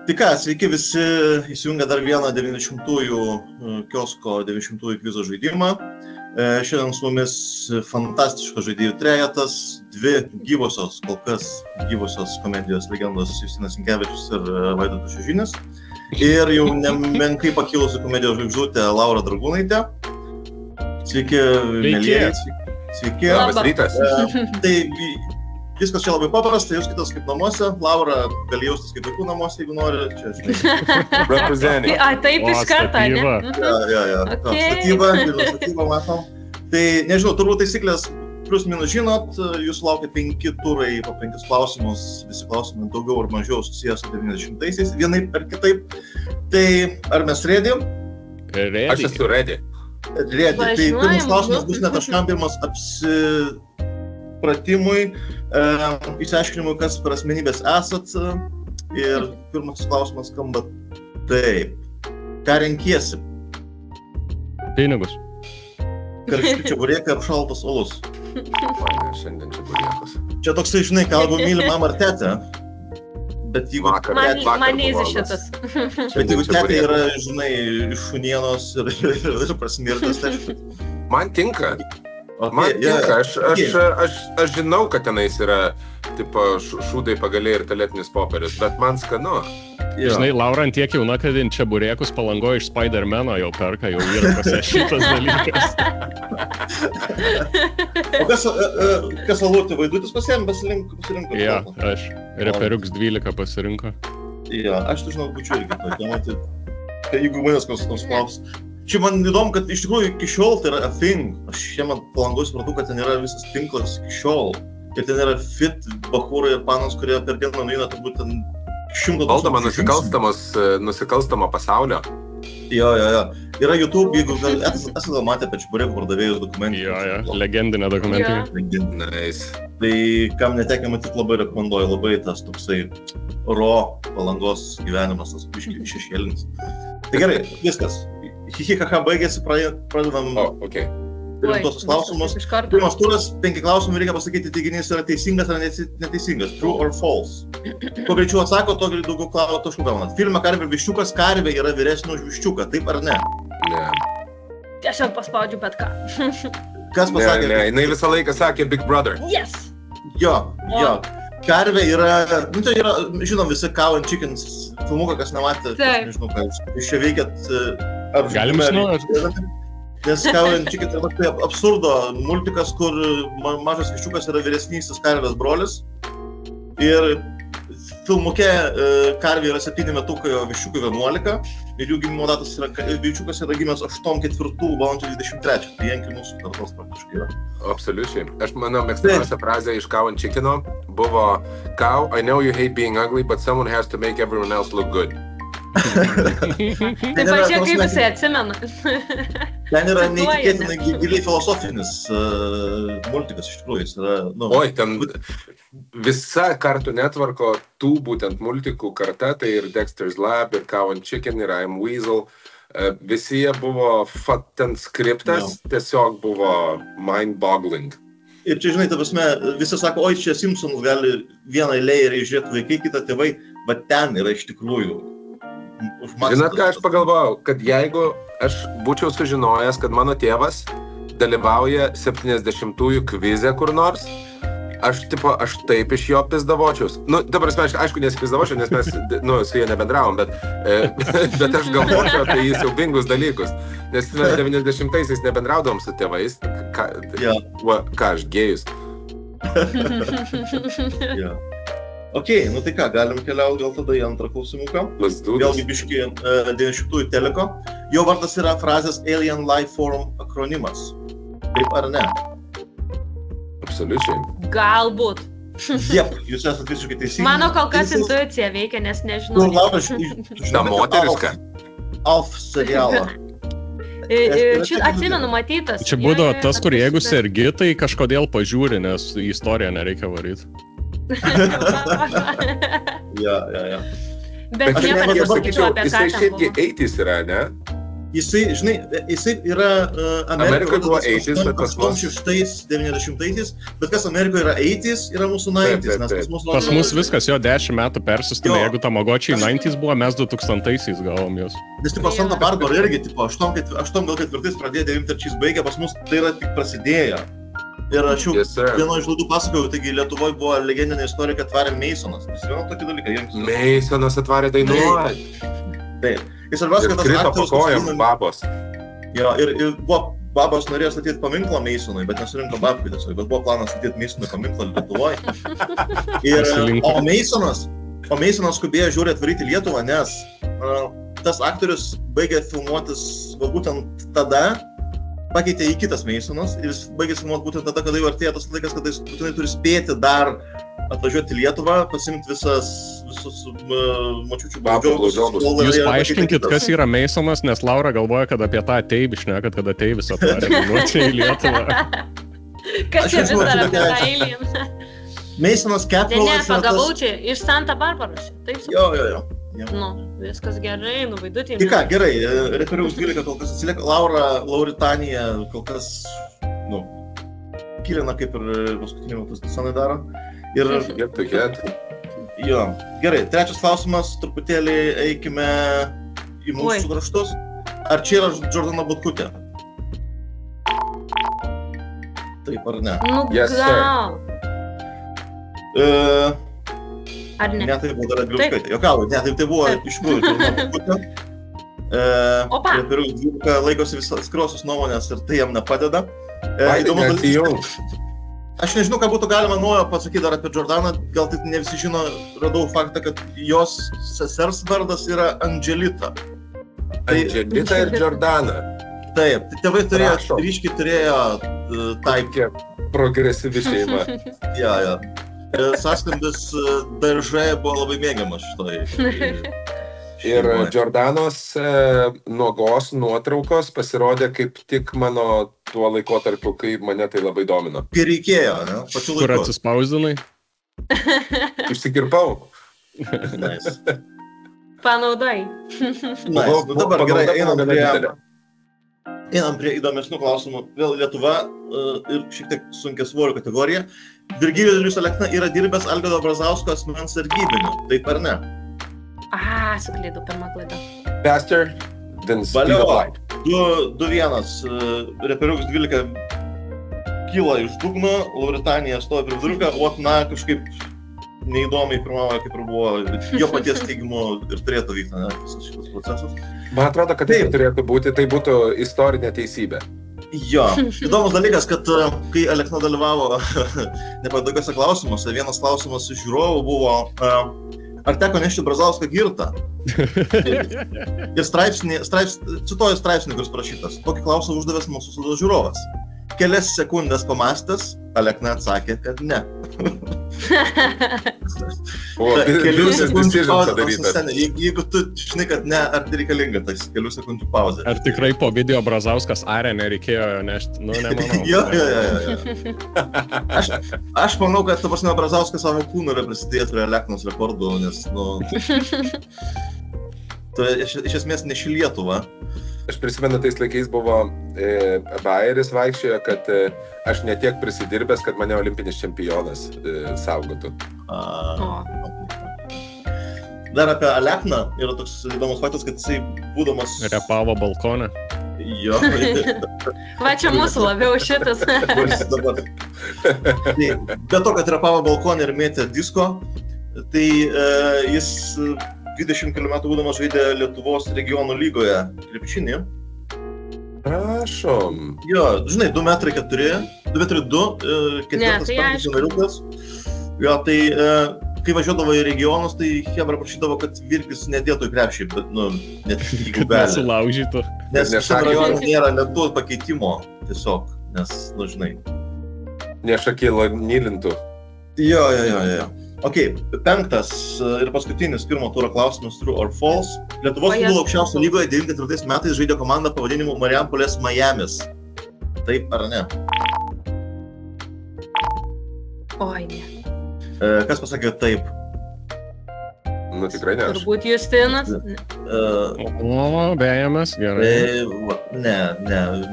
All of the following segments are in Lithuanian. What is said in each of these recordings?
Tai ką, sveiki visi, įsijungia dar vieną 90-ųjų kiosko 90-ųjų kvizo žaidimą. Šiandien su mumis fantastiškas žaidėjų trejetas, dvi gyvosios, kol kas gyvosios komedijos legendos Justinas Sinkevičius ir Vaidotas Šežinis. Ir jau nemenkai pakilusi komedijos žvaigždutė Laura Dragūnaitė. Sveiki, mielieji. Sveiki. Labas rytas. Tai viskas čia labai paprasta, jūs kitas kaip namuose. Laura gali jaustis kaip vaikų namuose, jeigu nori. Čia, žinai. Representing. Taip iš karto, ne? Ja. Statyba, matom. Tai, nežinau, turbūt taisyklės plus minus žinot, jūs laukia 5 turai po 5 klausimus, visi klausimai daugiau ar mažiau susijęs su 90-aisiais, vienaip ar kitaip. Tai ar mes ready? Aš esu ready. Ready. Tai pirmas klausimas bus ne taškam, pirmas pratimui, išsiaiškinimui, kas per asmenybės esat. Ir pirmas klausimas skamba taip. Ką renkiesi? Pinigus. Karšti čeburėkai ar šaltas alus? Šiandien čeburėkas. Čia toksai, žinai, kalbu myli mamą ar tetę. Bet jeigu... Man neįsi šitas. Bet jeigu tetė yra, žinai, iš šunienos ir prasmirtas, tai... Man tinka. Man tinka, aš žinau, kad tenais yra tipo šūdai pagaliai ir taletinis poperis, bet man skanu. Žinai, Laura tiek jauna, kad čeburėkus Palangoje iš Spider-Mano jau perka, jau yra pas šitas dalykas. O kas alutį Vaidutis pasiėmė, pasirinko? Ja, aš. Reperiuks 12 pasirinko. Ja, aš tu žinau, būčiau irgi tokia, matyt. Jeigu manęs kas klaus. Čia man įdomu, kad iš tikrųjų iki šiol tai yra a thing. Aš šiandien Palangoj supratau, kad ten yra visas tinklas iki šiol. Ir ten yra fit bachūrai ir panos, kurie per dieną nueina turbūt ten 100 Valdoma nusikalstamo pasaulio. Jo. Yra YouTube, jeigu esate matę apie čeburėkų pardavėjus dokumentinį. Jo, legendinė dokumentinė. Nice. Tai kam netekia matyti, labai rekomenduoju, labai tas toksai raw Palangos gyvenimas, tas biškį šešėlinis. Tai gerai, viskas. Hihihaha baigėsi, pradedam rimtosius klausimus. Pirmas turas, 5 klausimų, reikia pasakyti, teiginys yra teisingas ar neteisingas. True or false. Kuo greičiau atsako, to daugiau taškų gaunat. Filme Karvė ir Viščiukas, Karvė yra vyresnė už Viščiuką, taip ar ne? Ne. Tiesiog paspaudžiu bet ką. Kas pasakė? Ne, jinai visą laiką sakė Big Brother. Yes! Jo. Karvė yra, tai yra, žinom visi Cow and Chickens filmuką, kas nematė, nežinau ką jūs čia veikėt, ar galime žinoti. Nes Cow and Chickens yra tai absurdo multikas, kur mažas viščiukas yra vyresnysis Karvės brolis. Ir filmuke Karvė yra 7 metukai, o viščiukai 11. Ir jų gimimo datas yra, viščiukas yra gimęs 8/4 balandžio 23. Tai jenki mūsų kartos praktiškai yra. Absoliučiai. Aš manau, mėgstamiausia frazė iš Cow and Chickeno buvo Cow, I know you hate being ugly, but someone has to make everyone else look good. Tai pažiūrėk, kaip jisai atsimena. Ten yra neįtikėtinai giliai filosofinis multikas iš tikrųjų. Jis yra, Oi, ten visa Cartoon Networko tų būtent multikų karta, tai ir Dexter's Lab, ir Cow and Chicken, ir I'm Weasel. Visi jie buvo, ten skriptas tiesiog buvo mind-boggling. Ir čia, žinai, ta prasme, visi sako, oi, čia Simpsons gali vieną eilę žiūrėti vaikai, kitą tėvai, bet ten yra iš tikrųjų. Žinot, ką aš pagalvojau, kad jeigu aš būčiau sužinojęs, kad mano tėvas dalyvauja 70-ųjų kvize kur nors, aš taip iš jo pizdavočiaus. Dabar aišku, nesipizdavočiau, nes mes su jie nebendravom, bet aš galvočiau apie jį siaubingus dalykus. Nes mes 90-aisiais nebendraudavom su tėvais. Ką aš gėjus? Okei, tai ką, galim keliauti gal tada į antrą klausimuką. Vėlgi biškį 90-ųjų teliko. Jo vardas yra frazės Alien Life Form akronimas. Taip ar ne? Absoliučiai. Galbūt. Jep, jūs esate visiškai teisingi. Mano kol kas intuicija veikia, nes nežinau. Laura, ta moteriška. Alf serialą. Atsimenu matytas. Čia būdavo tas, kur jeigu sergi, tai kažkodėl pažiūri, nes į istoriją nereikia varyti. Ja. Bet nieko nepasakyčiau apie ką jisai šiaipgi 80s yra, ne? Jisai, žinai, jisai yra Amerikoje buvo 80s, bet pas mus 90-aisiais, bet kas Amerikoje yra 80s, yra mūsų 90s, nes pas mus viskas jo 10 metų persistumė, jeigu Tamagotchiai 90s buvo, mes 2000-aisiais gavom jos. Nes tipo Santa Barbara irgi, tipo 8-4 pradėjo, 9-3 baigė, pas mus tai yra tik prasidėjo. Ir aš jau vieno iš laidų pasakojau, taigi Lietuvoje buvo legendinė istorija, kad atvarė Masonas. Jis vieną tokį dalyką. Masonas atvarė dainuoti. Taip. Ir svarbiausia, kad tas krito po kojom babos. Jo, ir buvo, babos norėjo statyti paminklą Masonui, bet nesurinko babkių tiesiog, bet buvo planas statyti Masonui paminklą Lietuvoje. O Masonas skubėjo žiūrėti atvaryti Lietuvą, nes tas aktorius baigė filmuotis būtent tada, pakeitė į kitas Masonas ir jis baigė filmuoti būtent tada, kada jau artėjo tas laikas, kada jis būtinai turi spėti dar atvažiuoti į Lietuvą, pasimti visus močiučių baudžiovus. Jūs paaiškinkit, kas yra Masonas, nes Laura galvoja, kad apie tą Ateivį šnekat, kad Ateivis atvarė dainuoti į Lietuvą. Kas čia vis dar apie tą Alien? Masonas Catwallas... Ne, pagavau čia, iš Santa Barbaros. Jo. Nu, viskas gerai, nuvaidutė. Tai ką, gerai, Reperiaus 12 kol kas atsilieka, Lauritanija kol kas, kilina kaip ir paskutinį metus Sanai daro. Ir jo, gerai, trečias klausimas, truputėlį eikime į mūsų kraštus. Ar čia yra Jordana Butkutė? Taip ar ne? Nu, gal. Ar ne? Ne, tai buvo dar Grauskaitė. Jokauju, ne, tai buvo iš tikrųjų Jordana Butkutė. Reperiaus 12 laikosi visas skirosios nuomonės ir tai jam nepadeda. Aš nežinau, ką būtų galima naujo pasakyti dar apie Jordaną, gal tai ne visi žino, radau faktą, kad jos sesers vardas yra Angelita. Angelita ir Jordana. Taip, tai tėvai ryškiai turėjo Tokia progresyvi šeima. Jo. Sąskambis daržai buvo labai mėgiamas šitoj. Ir Jordanos nuogos nuotraukos pasirodė kaip tik mano tuo laikotarpiu, kai mane tai labai domino. Kai reikėjo, ne? Pačiu laiku. Kur atsispausdinai? Išsikirpau. Nice. Panaudai. Nice. Dabar gerai, einam prie įdomesnių klausimų. Vėl Lietuva ir šiek tiek sunkiasvorių kategorija. Virgilijus Alekna yra dirbęs Algirdo Brazausko asmens sargybiniu. Taip ar ne? Suklydau, pirmą klaidą. Faster than speed of light. 2-1. Reperiaus 12 kyla iš dugno, Lauritanija stovi prie viduriuką, kažkaip neįdomiai pirmavo, kaip ir buvo jo paties teigimu ir turėtų vykti, ne, visas šitas procesas. Man atrodo, kad tai turėtų būti, tai būtų istorinė teisybė. Jo, įdomus dalykas, kad kai Alekna dalyvavo nepatogiuose klausimuose, vienas klausimas iš žiūrovų buvo ar teko nešti Brazauską girtą? Ir cituoju straipsnį, kuris parašytas. Tokį klausimą uždavęs mūsų žiūrovas. Kelias sekundės pamąstęs, Alekna atsakė, kad ne. Kelių sekundžių pauzė. Jeigu tu žinai, kad ne, ar tai reikalinga tas kelių sekundžių pauzė? Ar tikrai po video Brazauskas arė nereikėjo jo nešti? Nu, nemanau. Jo. Aš manau, kad Brazauskas savo kūnu yra prisidėjęs prie Aleknos rekordų, nes, tu iš esmės neši Lietuvą. Aš prisimenu, tais laikais buvo bajeris vaikščiojo, kad aš ne tiek prisidirbęs, kad mane olimpinis čempionas saugotų. Dar apie Alekną yra toks įdomus faktas, kad jisai būdamas... Repavo balkoną. Jo. Va čia mūsų labiau šitas. Be to, kad repavo balkoną ir mėtė disko, tai jis 20 km būdamas žaidė Lietuvos regionų lygoje krepšinį. Prašom. Jo, žinai, 2,4 m, 2,2 m, ketvirtas penktas numeriukas. Jo, tai kai važiuodavo į regionus, tai Hebra prašydavo, kad Virkis nedėtų į krepšį, bet, net jeigu gali. Nesulaužytų. Nes šiam rajonui nėra ledų pakeitimo, tiesiog, nes, žinai. Nešakėlo nylintų. Jo. Ok, penktas ir paskutinis pirmo turo klausimas, true or false. Lietuvos futbolo aukščiausio lygoje 94 metais žaidė komanda pavadinimu Marijampolės Miamis. Taip ar ne? Oi, ne. Kas pasakė taip? Nu, tikrai ne aš. Turbūt Justinas. O, Bejamas, gerai. Ne,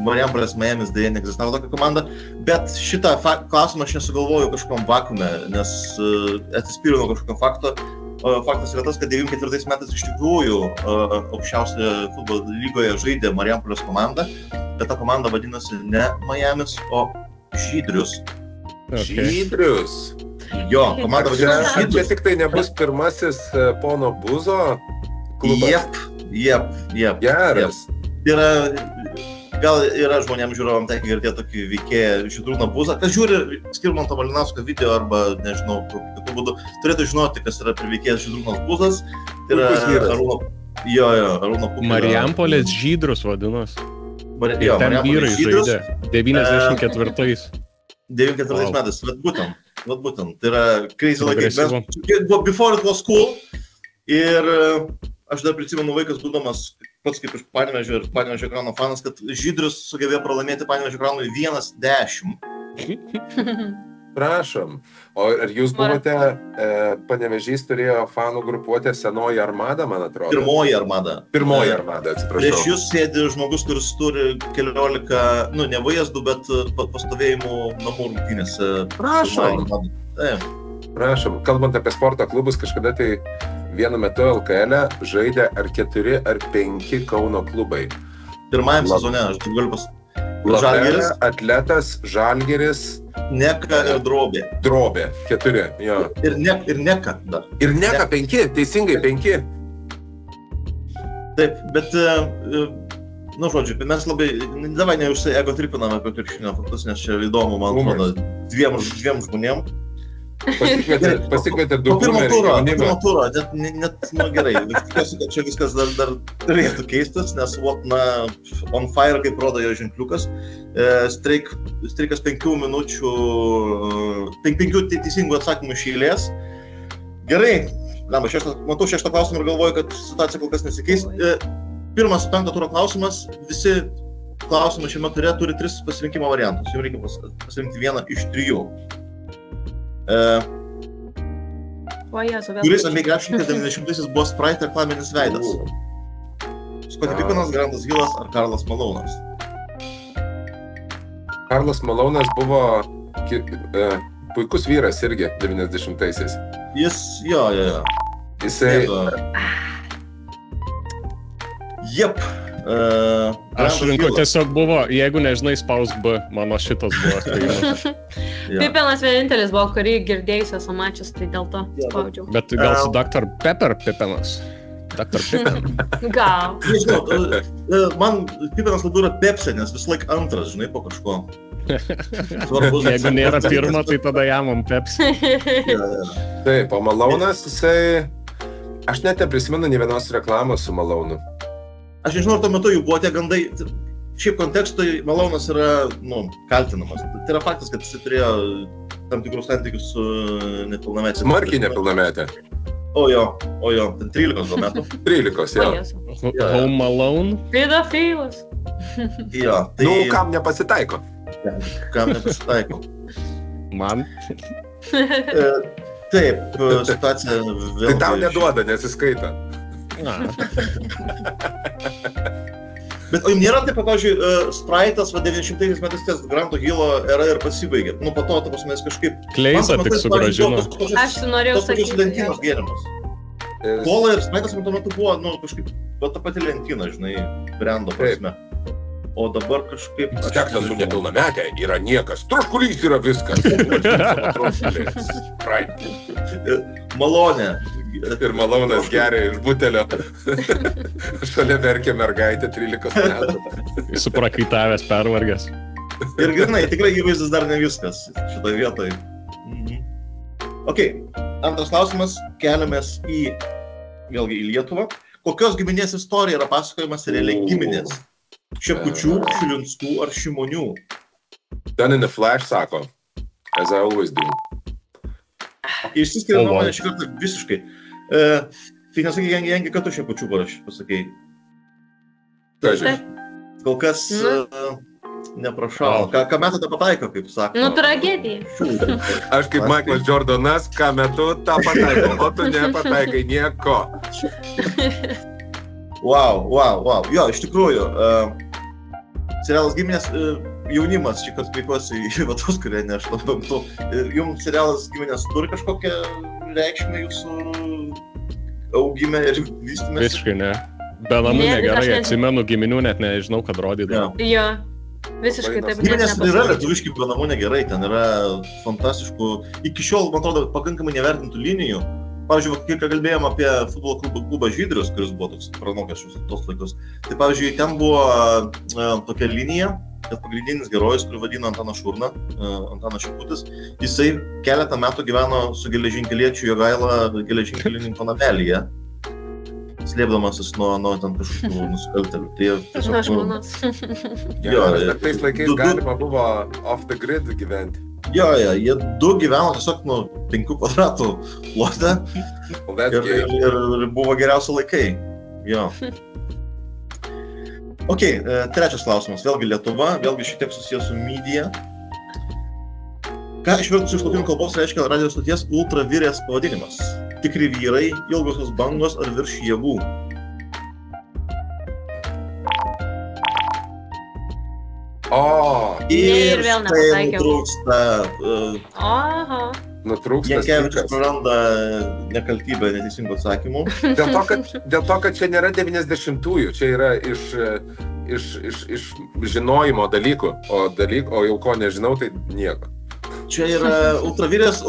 Marijampolės Miamis dėja neegzistavo tokia komanda, bet šitą klausimą aš nesugalvoju kažkokiam vakume, nes atsispyriau nuo kažkokio fakto. Faktas yra tas, kad 94 metais iš tikrųjų aukščiausioje futbolo lygoje žaidė Marijampolės komanda, bet ta komanda vadinasi ne Miamis, o Žydrius. Okay. Žydrius. Jo, komanda vadinasi Čia Žydrius. tik tai nebus pirmasis pono Buzo klubas. Jep. Geras. Gal yra žmonėms žiūrovam tekę girdėti tokį veikėją Žydrūną Buzą. Kas žiūri Skirmanto Malinausko video arba, nežinau, kokiu būdu, turėtų žinoti, kas yra per veikėjas Žydrūnas Buzas. Tai yra Arūno Pukelio. Marijampolės Žydrus vadinas. Ir ten vyrai žaidė 94-ais. 94 metais, vat būtent. Tai yra crazy laikai. Buvo before it was cool. Ir aš dar prisimenu vaikas būdamas pats kaip iš Panevėžio ir Panevėžio ekrano fanas, kad Žydrius sugebėjo pralaimėti Panevėžio ekranui 1-10. Prašom. O ar jūs buvote, Panevėžys turėjo fanų grupuotę Senoji Armada, man atrodo? Pirmoji Armada, atsiprašau. Prieš jūs sėdi žmogus, kuris turi 14, ne vajazdų, bet pastovėjimų namų rungtynėse. Prašom. Prašom. Kalbant apie sporto klubus, kažkada tai vienu metu LKL žaidė ar 4 ar 5 Kauno klubai. Pirmajam sezone, aš tik galiu Žalgiris, Atletas, Žalgiris, Neka ir Drobė. Drobė, 4, jo. Ir Neka dar. Ir Neka 5, teisingai 5. Taip, bet, žodžiu, mes labai, davai ego tripiname apie krepšinio faktus, nes čia įdomu, man atrodo, dviem žmonėm. Pasikvietė du pirmo turo, net gerai, tikiuosi, kad čia viskas dar turėtų keistis, nes on fire, kaip rodo jo ženkliukas, streikas 5 minučių, 5 teisingų atsakymų iš eilės. Gerai, matau 6 klausimą ir galvoju, kad situacija kol kas nesikeis. Pirmas 5 turo klausimas, visi klausimai šiame ture turi 3 pasirinkimo variantus, jau reikia pasirinkti vieną iš 3. Kuris NBA krepšininkas 90-aisiais buvo Sprite reklaminis veidas? Scottie Pippenas, Grantas Hillas ar Karlas Malonas? Karlas Malonas buvo puikus vyras irgi 90-aisiais. Jo. Jisai... Jep. Aš rinku tiesiog buvo, jeigu nežinai, spausk B, mano šitas buvo. Pippenas vienintelis buvo, kurį girdėjus esu mačius, tai dėl to spaudžiau. Bet gal su Dr. Pepper Pippenas? Dr. Pippen? Gal. Nežinau, man Pippenas labiau yra Pepsi, nes vis laik antras, žinai, po kažko. Jeigu nėra pirmo, tai tada jamam Pepsi. Taip, o Malonas, jisai... Aš net neprisimenu nė vienos reklamos su Malonu. Aš nežinau, ar tuo metu jų buvo tie gandai, šiaip kontekstui Malonas yra, kaltinamas. Tai yra faktas, kad jis turėjo tam tikrus santykius su nepilnametė. Smarkiai nepilnametė. O jo, ten 13 gal metų. 13, jo. Home Alone? Pedofilas. Jo, tai... kam nepasitaiko? Kam nepasitaiko. Man? Taip, situacija vėlgi... Tai tau neduoda, nesiskaita. Bet o jums nėra taip, pavyzdžiui, Sprite'as 90 metais ties Granto Hillo era ir pasibaigė. Po to, jis kažkaip... Kleizą tik sugrąžino. Aš norėjau sakyti. Tos lentynos gėrimas. Cola ir Sprite'as man tuo metu buvo, kažkaip, ta pati lentyna, žinai, brendo prasme. O dabar kažkaip... Stektas su nepilnametė yra niekas. Troškulys yra viskas. Malonė. Ir Malonas geria iš butelio. Šalia verkia mergaitė 13 metų. Jis suprakaitavęs, pervargęs. Ir grinai, tikrai įvaizdis dar ne viskas šitoje vietoje. Ok, antras klausimas, keliamės vėlgi į Lietuvą. Kokios giminės istorija yra pasakojimas realiai giminės? Šepučių, Šilinskų ar Šimonių? Done in the Flash sako, as I always do. Išsiskiria nuomonė šį kartą visiškai. Tai nesakai, Jengi, kad tu Šepučių pasakei? Ką žinai? Kol kas Neprašau. Ką metu tą pataiko, kaip sako? Nu, tragedija. Aš kaip Michaelas Jordanas, ką metu tą pataiko, o tu nepataikai nieko. Wow. Jo, iš tikrųjų, serialas Giminės jaunimas, čia kad kreipiuosi į vatus, kurie ne aš labai metu. Jums serialas Giminės turi kažkokią reikšmę jūsų augime ir vystymės? Visiškai ne. Be namų negerai, atsimenu giminių, net nežinau, kad rodydavo. Jo. Visiškai taip Giminės yra lietuviškai be namų negerai, ten yra fantastiškų, iki šiol, man atrodo, pakankamai nevertintų linijų. Pavyzdžiui, kai kalbėjom apie futbolo klubą Žydrius, kuris buvo toks pranokęs tos laikus, tai pavyzdžiui, ten buvo tokia linija, kad pagrindinis herojus, kurį vadino Antanas Šurna, Antanas Šiputis, jisai keletą metų gyveno su geležinkeliečiu Jogaila geležinkelininko namelyje, slėpdamasis nuo ten kažkokių nusikaltėlių. Tai tiesiog... Aš manas. Jo, bet tais laikais galima buvo off the grid gyventi. Jo, jie du gyveno tiesiog 5 kvadratų plote ir buvo geriausi laikai. Jo. Ok, trečias klausimas. Vėlgi Lietuva, vėlgi šiek tiek susijęs su media. Ką išvertus iš lotynų kalbos reiškia radio stoties ultravirės pavadinimas? Tikri vyrai, ilgosios bangos ar virš jėgų? Ir vėl nepataikiau. Nutrūksta. Jankevičius praranda nekaltybę neteisingų atsakymų. Dėl to, kad čia nėra 90-ųjų, čia yra iš žinojimo dalykų, o jau ko nežinau, tai nieko. Čia yra ultravirės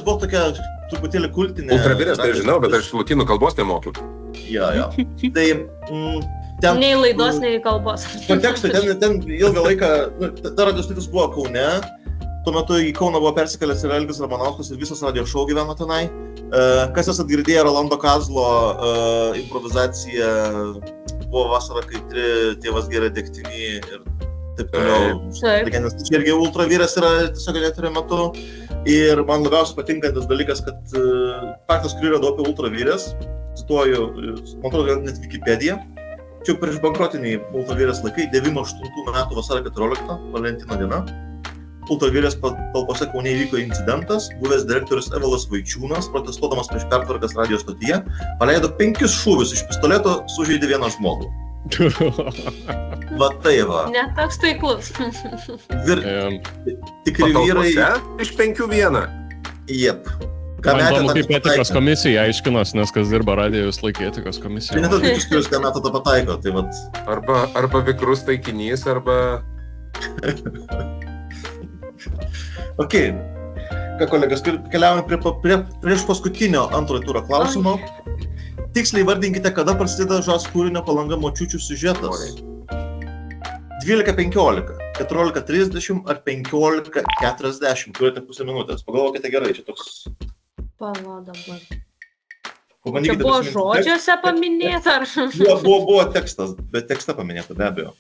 buvo tokia truputėlį kultinė. Ultravirės tai žinau, bet aš lotynų kalbos nemoku. Jo. Tai ten... Nei laidos, nei kalbos. Kontekstui, ten ilgą laiką, ta radio stotis buvo Kaune, tuo metu į Kauną buvo persikėlęs ir Algis Ramanauskas ir visas radio šou gyveno tenai. Kas esat girdėję Rolando Kazlo improvizaciją buvo vasara kaitri, tėvas geria degtinį ir taip toliau. Nes čia irgi ultravyras yra tiesiog eterio metu. Ir man labiausiai patinkantis dalykas, kad faktas, kurį radau apie ultravyrės, cituoju, man atrodo, net Wikipedia, čia prieš bankrotiniai ultravyrės laikai, 98 metų vasario 14, Valentino diena, ultravyrės talpose Kaune įvyko incidentas, buvęs direktorius Evalas Vaičiūnas, protestuodamas prieš pertvarkas radio stotyje, paleido 5 šūvius iš pistoleto, sužeidė vieną žmogų. Va tai va. Net toks taiklus. Tikri vyrai... Iš 5-1. Jep. Man įdomu, kaip etikos komisija aiškinos, nes kas dirba radijos laikė etikos komisija. Tai nedaug išskirius, ką metą tą pataiko, tai vat... Arba vikrus taikinys, arba... Ok. Ką, kolegas, keliaujame prieš paskutinio antrojo turo klausimo. Tiksliai vardinkite, kada prasideda žas kūrinio Palanga močiučių siužetas. 12:15, 14:30 ar 15:40. Turite pusę minutės. Pagalvokite gerai, čia toks... Pala dabar. Čia buvo žodžiuose paminėta, ar? Buvo tekstas, bet tekste paminėta, be abejo.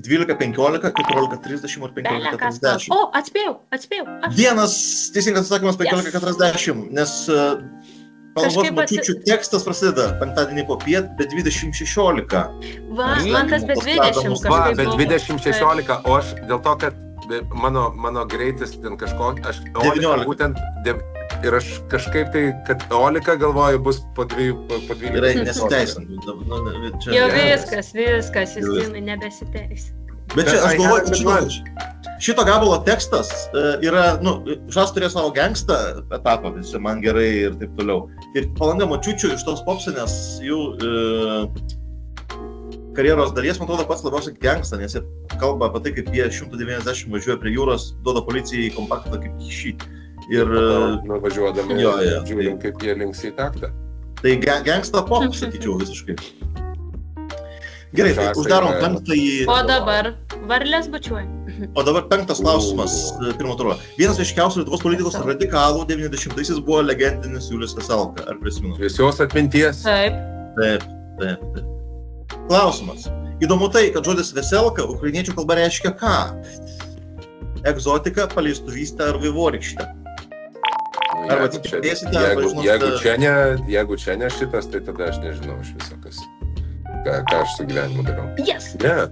12:15, 14:30 ar 15:40. O, atspėjau. Vienas teisingas atsakymas 15:40, nes Palangos močiučių tekstas prasideda penktadienį po piet, bet 20:16. Va, man tas bet 20 kažkaip. Va, bet 20:16, o aš dėl to, kad mano greitis ten kažko, aš 19 būtent, ir aš kažkaip tai, kad 11 galvoju bus po 12. Gerai, nesiteisant. Jau viskas, Justinai nebesiteis. Bet čia, aš galvoju, šito gabalo tekstas yra, Žas turėjo savo gangstą etapą, visi man gerai ir taip toliau. Ir Palanga močiučių iš tos popsinės jų karjeros dalies, man atrodo, pats labiausiai gangsta, nes jie kalba apie tai, kaip jie 190 važiuoja prie jūros, duoda policijai kompaktą kaip kyšį. Ir... Važiuodami, žiūrim, kaip jie linksi į taktą. Tai gangsta pop, sakyčiau, visiškai. Gerai, tai uždarom penktąjį... O dabar varlės bučiuoja. O dabar penktas klausimas, pirmo turo. Vienas aiškiausių Lietuvos politikos radikalų 90-aisiais buvo legendinis Julius Veselka. Ar prisimenu? Šviesios atminties. Taip. Klausimas. Įdomu tai, kad žodis Veselka ukrainiečių kalba reiškia ką? Egzotika, paleistuvystė ar vaivorykštė? Arba tikėsite, arba žinosite... Jeigu čia ne šitas, tai tada aš nežinau iš viso, ką aš su gyvenimu darau. Yes! Ne.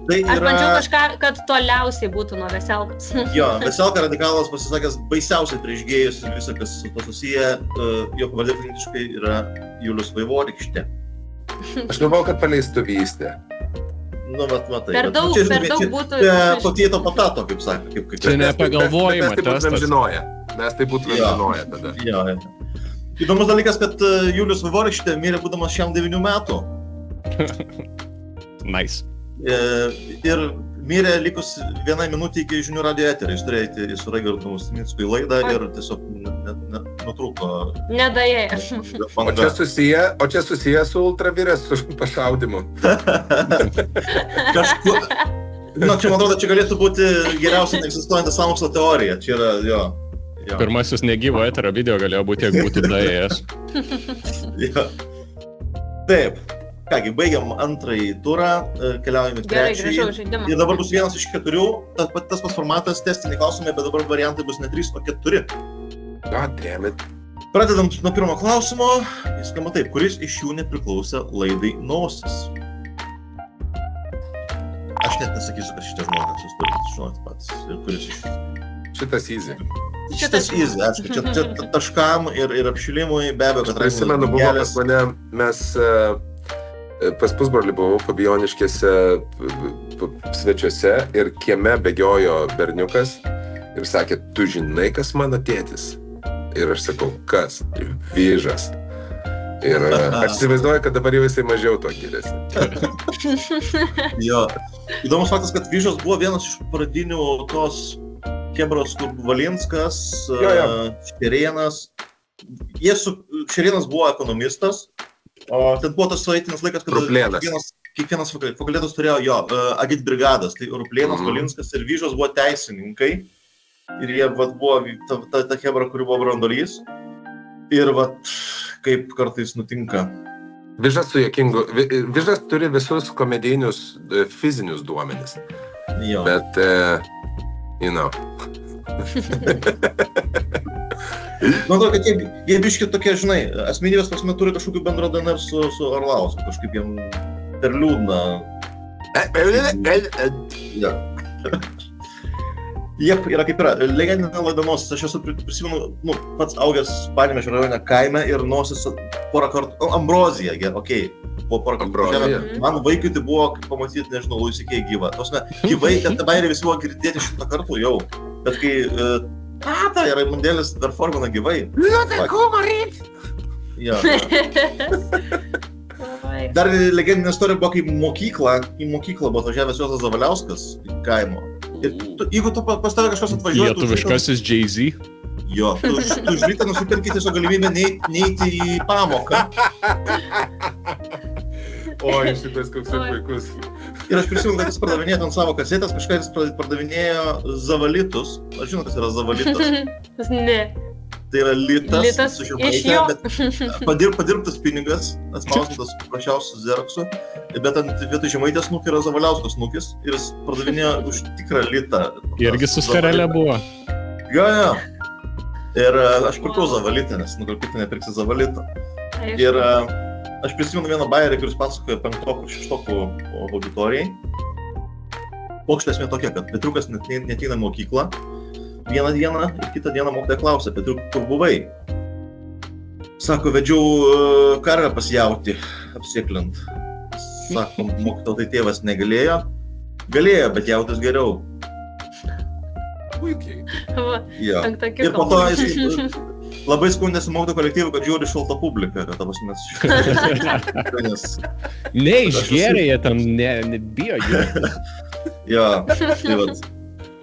Tai Aš bandžiau kažką, kad toliausiai būtų nuo Veselkos. Jo, Veselka radikalas pasisakęs baisiausiai prieš gėjus ir visą, kas su to susiję, jo pavardė faktiškai yra Julius Vaivorykštė. Aš galvau, kad paleistuvystė. Nu, matai. Per daug būtų... Potėto patato, kaip sakė. Čia nepagalvojimą testas. Mes tai būtume žinoję tada. Jo. Įdomus dalykas, kad Julius Vaivorykštė mirė būdamas šiam 9 metų. Nice. Ir mirė likus 1 minutė iki žinių radijo eterio. Jis turėjo eiti su Raigardu Musnicku į laidą ir tiesiog nutrūko. Nedajėjo. O čia susiję su ultravirės pašaudimu. Kažkur... čia man atrodo, čia galėtų būti geriausia neegzistuojanti sąmokslo teorija. Čia yra, jo. Pirmasis negyvo eterio video galėjo būti, jeigu būtų dajėjęs. Jo. Taip. Kągi, baigiam antrąjį turą, keliaujame į trečiąjį. Gerai, grįžau žaidimą. Ir dabar bus 1 iš 4, tas pats formatas, testiniai klausimai, bet dabar variantai bus ne 3, o 4. God damn it. Pradedam nuo pirmo klausimo. Jis skamba taip, kuris iš jų nepriklausė laidai Nosis? Aš net nesakysiu, kad šitie žmonės, jūs turite žinoti patys. Ir kuris iš jų. Šitas easy. Šitas easy, aišku. Čia taškam ir apšilimui, be abejo, kad Prisimenu, buvo pas mane, mes... Pas pusbrolį buvau Fabijoniškėse svečiuose ir kieme bėgiojo berniukas ir sakė, tu žinai, kas mano tėtis? Ir aš sakau, kas? Vyžas. Ir aš įsivaizduoju, kad dabar jau jisai mažiau to gilėsi. Jo. Įdomus faktas, kad Vyžas buvo vienas iš pradinių tos chebros, kur Valinskas, Šerėnas. Šerėnas buvo ekonomistas. O ten buvo tas sovietinis laikas, kad kiekvienas fakultetas turėjo agitbrigadas. Tai Ruplėnas, Valinskas ir Vyžas buvo teisininkai. Ir jie buvo ta chebra, kuri buvo brandolys. Ir kaip kartais nutinka. Vyžas turi visus komedijinius fizinius duomenis. Jo. Bet, Man atrodo, kad jie biški tokie, žinai, asmenybės prasme turi kažkokių bendro DNR su Arlausku, kažkaip jiem per liūdna. Jep, yra kaip yra. Legendinė laida Nosis, aš esu prisimenu, pats augęs Panevėžio rajone kaime ir Nosis porą kartų, Ambrozija, okei, buvo porą kartų važiavę. Man vaikui tai buvo, kaip pamatyti, nežinau, Louis C.K. gyvą. Tosme, gyvai, kad bairiai visi buvo girdėti 100 kartų jau, bet kai tata ir Raimundėlis dar formina gyvai. Liūtai, kumaryt! Jo. Dar legendinė istorija buvo, kai į mokyklą buvo atvažiavęs Juozas Zavaliauskas į kaimo. Ir jeigu tu pas tave kažkas atvažiuoja... Lietuviškasis Jay-Z. Jo, tu už rytą nusipirki tiesiog galimybę neiti į pamoką. Oi, šitas koks puikus. Ir aš prisimenu, kad jis pardavinėjo ten savo kasetės, kažką jis pardavinėjo zavalitus. Aš žinau, kas yra zavalitas. Ne. Tai yra litas su žemaitė, bet padirbtas pinigas, atspausdintas paprasčiausiu zerksu, bet ant vietoj žemaitės snukį yra Zavaliausko snukis ir jis pardavinėjo už tikrą litą. Irgi su skarelė buvo. Jo. Ir aš pirkau zavalitę, nes kaip tu nepirksi zavalito. Ir aš prisimenu vieną bajerį, kuris pasakojo 5-6 auditorijai. Pokštė esmė tokia, kad Petriukas neateina į mokyklą. Vieną dieną ir kitą dieną mokytoja klausia, Petriuk, kur buvai? Sako, vedžiau karvę pasijauti, apsieklint. Sako, mokytoja, tai tėvas negalėjo. Galėjo, bet jautis geriau. Puikiai. Jo. Ir po to jis labai skundėsi mokytojų kolektyvų, kad žiūri šaltą publiką, kad tavas mes... Neišgėrė, jie tam nebijo jų. Jo, tai vat.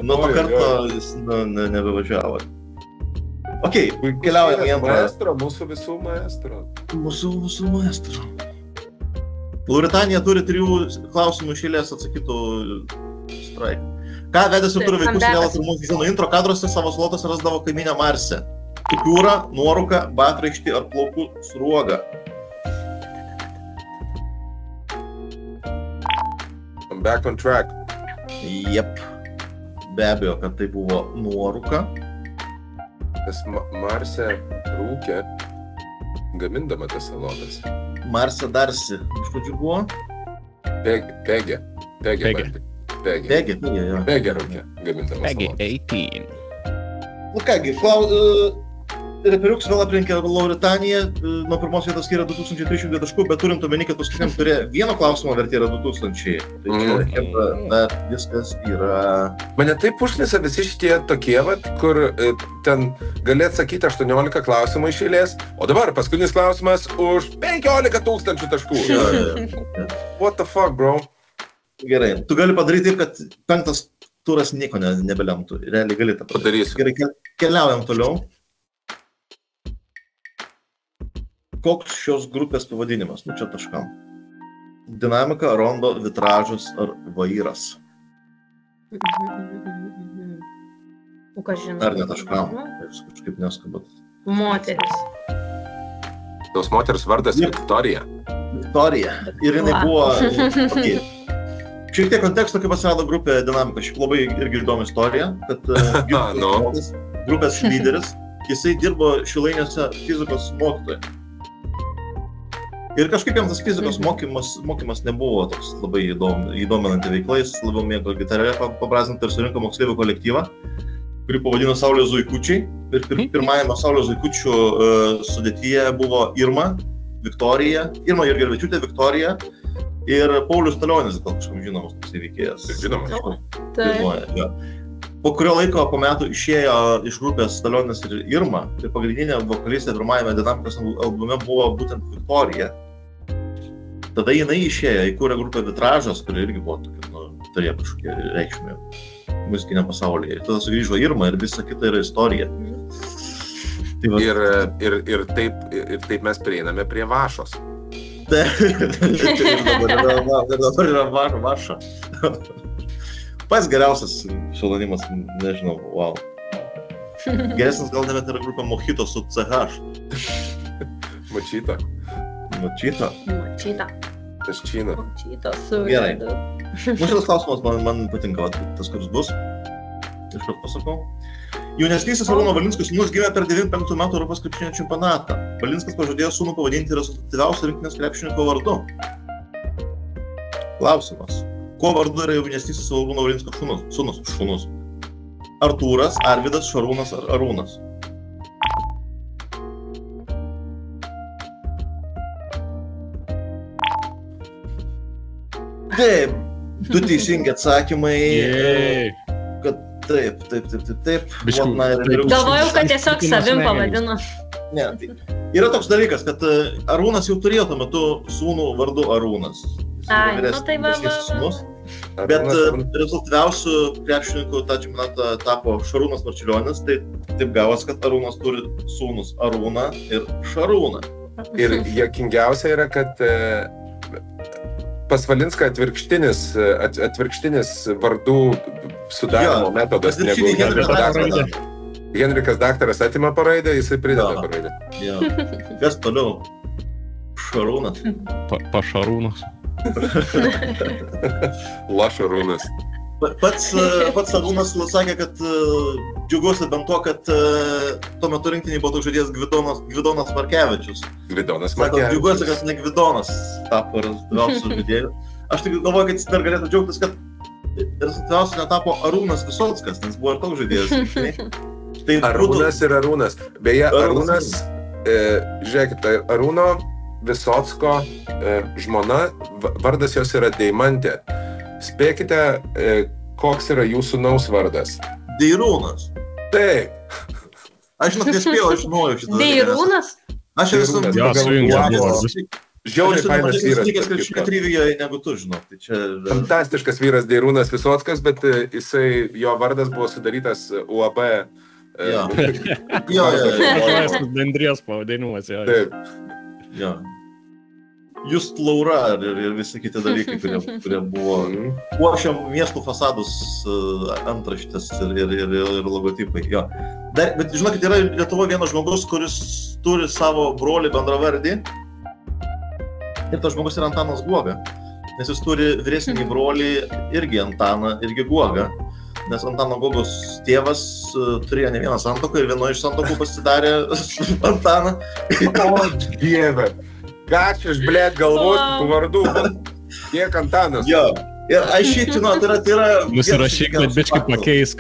Nuo to karto jis nebevažiavo. Okei, keliaujame į antrą. Maestro, mūsų visų maestro. Mūsų maestro. Lauritanija turi 3 klausimų iš eilės atsakytų straiką. Ką vedęs ir turi vaikus serialą pirmų sezonų intro kadruose savo slotose rasdavo kaimynę Marsę? Kupiūrą, nuorūką, batraikštį ar plaukų sruogą? I'm back on track. Jep. Be abejo, kad tai buvo nuorūka. Nes Marsė rūkė, gamindama tas salotas. Marsė darsi. Iš pradžių buvo? Pegė. Pegi, jo. Pegi rūkė, gamindamas. Pegi 18. Nu kągi, reperiuks vėl aplinkė Lauritaniją, nuo pirmos vietos skiria 2300 taškų, bet turint omeny, kad paskutiniam turė vieno klausimo vertė yra 2000. Tai čia bet viskas yra... Mane taip užnisa visi šitie tokie, kur ten gali atsakyti 18 klausimų iš eilės, o dabar paskutinis klausimas už 15 000 taškų. What the fuck, bro? Gerai, tu gali padaryti taip, kad penktas turas nieko nebelemtų. Realiai gali tą padarysiu. Gerai, keliaujam toliau. Koks šios grupės pavadinimas? Nu čia taškam. Dinamika, rondo, vitražas ar vairas? O ką žinau? Ar ne taškam? Kažkaip neskabat. Moteris. Tos moters vardas Viktorija. Viktorija. Ir jinai buvo... Okay. Šiek tiek konteksto, kaip atsirado grupė Dinamika. Šiaip labai irgi įdomi istorija, kad grupės lyderis, jisai dirbo Šilainiuose fizikos mokytoju. Ir kažkaip jam tas fizikos mokymas nebuvo toks labai įdominanti veikla, jis labiau mėgo gitarę pabrazinti ir surinko moksleivių kolektyvą, kurį pavadino Saulės zuikučiai. Ir pirmajame Saulės zuikučių sudėtyje buvo Irma Jurgelvičiūtė, Viktorija ir Paulius Talionis, gal kažkam žinomas toks veikėjas. Žinomas. Po kurio laiko po metų išėjo iš grupės Talionis ir Irma, ir pagrindinė vokalistė pirmajame Dinamikos albume buvo būtent Viktorija. Tada jinai išėjo, įkūrė grupę Vitražas, kuri irgi buvo tokia, turėjo kažkokią reikšmę muzikiniam pasaulyje. Ir tada sugrįžo Irma ir visa kita yra istorija. Tai ir taip mes prieiname prie Vašos. Ir dabar yra Vaša. Pats geriausias pseudonimas, nežinau, wow. Geresnis gal net yra grupė Mojito su CH. Močita. Taščina. Močita su... Gerai. Šitas klausimas man patinka, tas kuris bus. Iškart pasakau. Jaunesnysis Arūno Valinsko sūnus gimė per 95 metų Europos krepšinio čempionatą. Valinskas pažadėjo sūnų pavadinti rezultatyviausiu rinktinės krepšininko vardu. Klausimas. Kuo vardu yra jaunesnysis Arūno Valinsko sūnus? Artūras, Arvydas, Šarūnas ar Arūnas? Taip, du teisingi atsakymai. Kad taip. Galvojau, kad tiesiog savim pavadino. Ne, tai yra toks dalykas, kad Arūnas jau turėjo tuo metu sūnų vardu Arūnas. Ai, nu tai va. Bet rezultatyviausiu krepšininku tą čempionatą tapo Šarūnas Marčiulionis, tai taip gavos, kad Arūnas turi sūnus Arūną ir Šarūną. Ir juokingiausia yra, kad pas Valinską atvirkštinis vardų sudarimo metodas negu Henrikas daktaras. Henrikas daktaras atima paraidę, jisai prideda paraidę. Jo. Kas toliau? Šarūnas. Pašarūnas. Lašarūnas. Pats Arūnas sakė, kad džiaugiuosi bent to, kad tuo metu rinktinėje buvo toks žaidėjas Gvidonas Markevičius. Džiaugiuosi, kad ne Gvidonas tapo rezultatyviausiu žaidėju. Aš tik galvoju, kad jis dar galėtų džiaugtis, kad rezultatyviausiu netapo Arūnas Visockas, nes buvo ir toks žaidėjas. Arūnas ir Arūnas. Beje, Arūnas, žiūrėkite, Arūno Visocko žmona, vardas jos yra Deimantė. Spėkite, koks yra jūsų sūnaus vardas? Deirūnas. Taip. Aš nespėjau, aš žinojau šitą. Deirūnas? Aš esu žiauriai fainas vyras. Aš krepšinio trivijoje negu tu, žinau. Fantastiškas vyras Deirūnas Visockas, bet jo vardas buvo sudarytas UAB. Jo. Bendrijos pavadinimas, jo. Taip. Jo. Just Laura ir visi kiti dalykai, kurie buvo puošiam miestų fasadus antraštės ir logotipai. Jo. Bet žinokit, yra Lietuvoje vienas žmogus, kuris turi savo brolį bendravardį. Ir tas žmogus yra Antanas Guoga. Nes jis turi vyresnį brolį irgi Antaną, irgi Guogą. Nes Antano Guogos tėvas turėjo ne vieną santuoką ir vienoje iš santuokų pasidarė Antaną. O, Dieve! Ką čia aš, blėt, galvoti tų vardų? Tiek Antanas. Jo. Ir aš žinau, tai yra... Nusirašyk, bet bičkai pakeisk.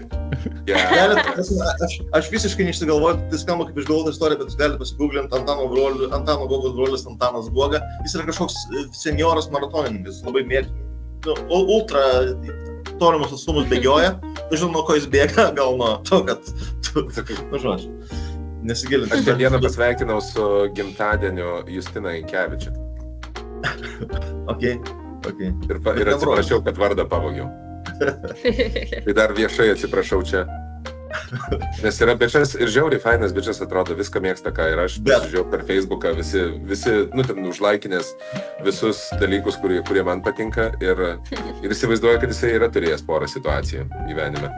Aš visiškai neišsigalvoju, tai skamba kaip išgalvota istorija, bet jūs galite pasigūglinti Antano Guogos brolis Antanas Guoga. Jis yra kažkoks senioras maratonininkas, labai ultra tolimus atstumus bėgioja. Nežinau, nuo ko jis bėga, gal nuo to, kad... žodžiu, nesigilinti. Aš dieną pasveikinau su gimtadieniu Justiną Inkevičią. Okay. Ir atsiprašiau, kad vardą pavogiau. Tai dar viešai atsiprašau čia. Nes yra bičas ir žiauriai fainas bičas atrodo, viską mėgsta ką ir aš žiūrėjau per Facebooką, visi ten užlaikinės visus dalykus, kurie man patinka ir įsivaizduoju, kad jisai yra turėjęs porą situacijų gyvenime.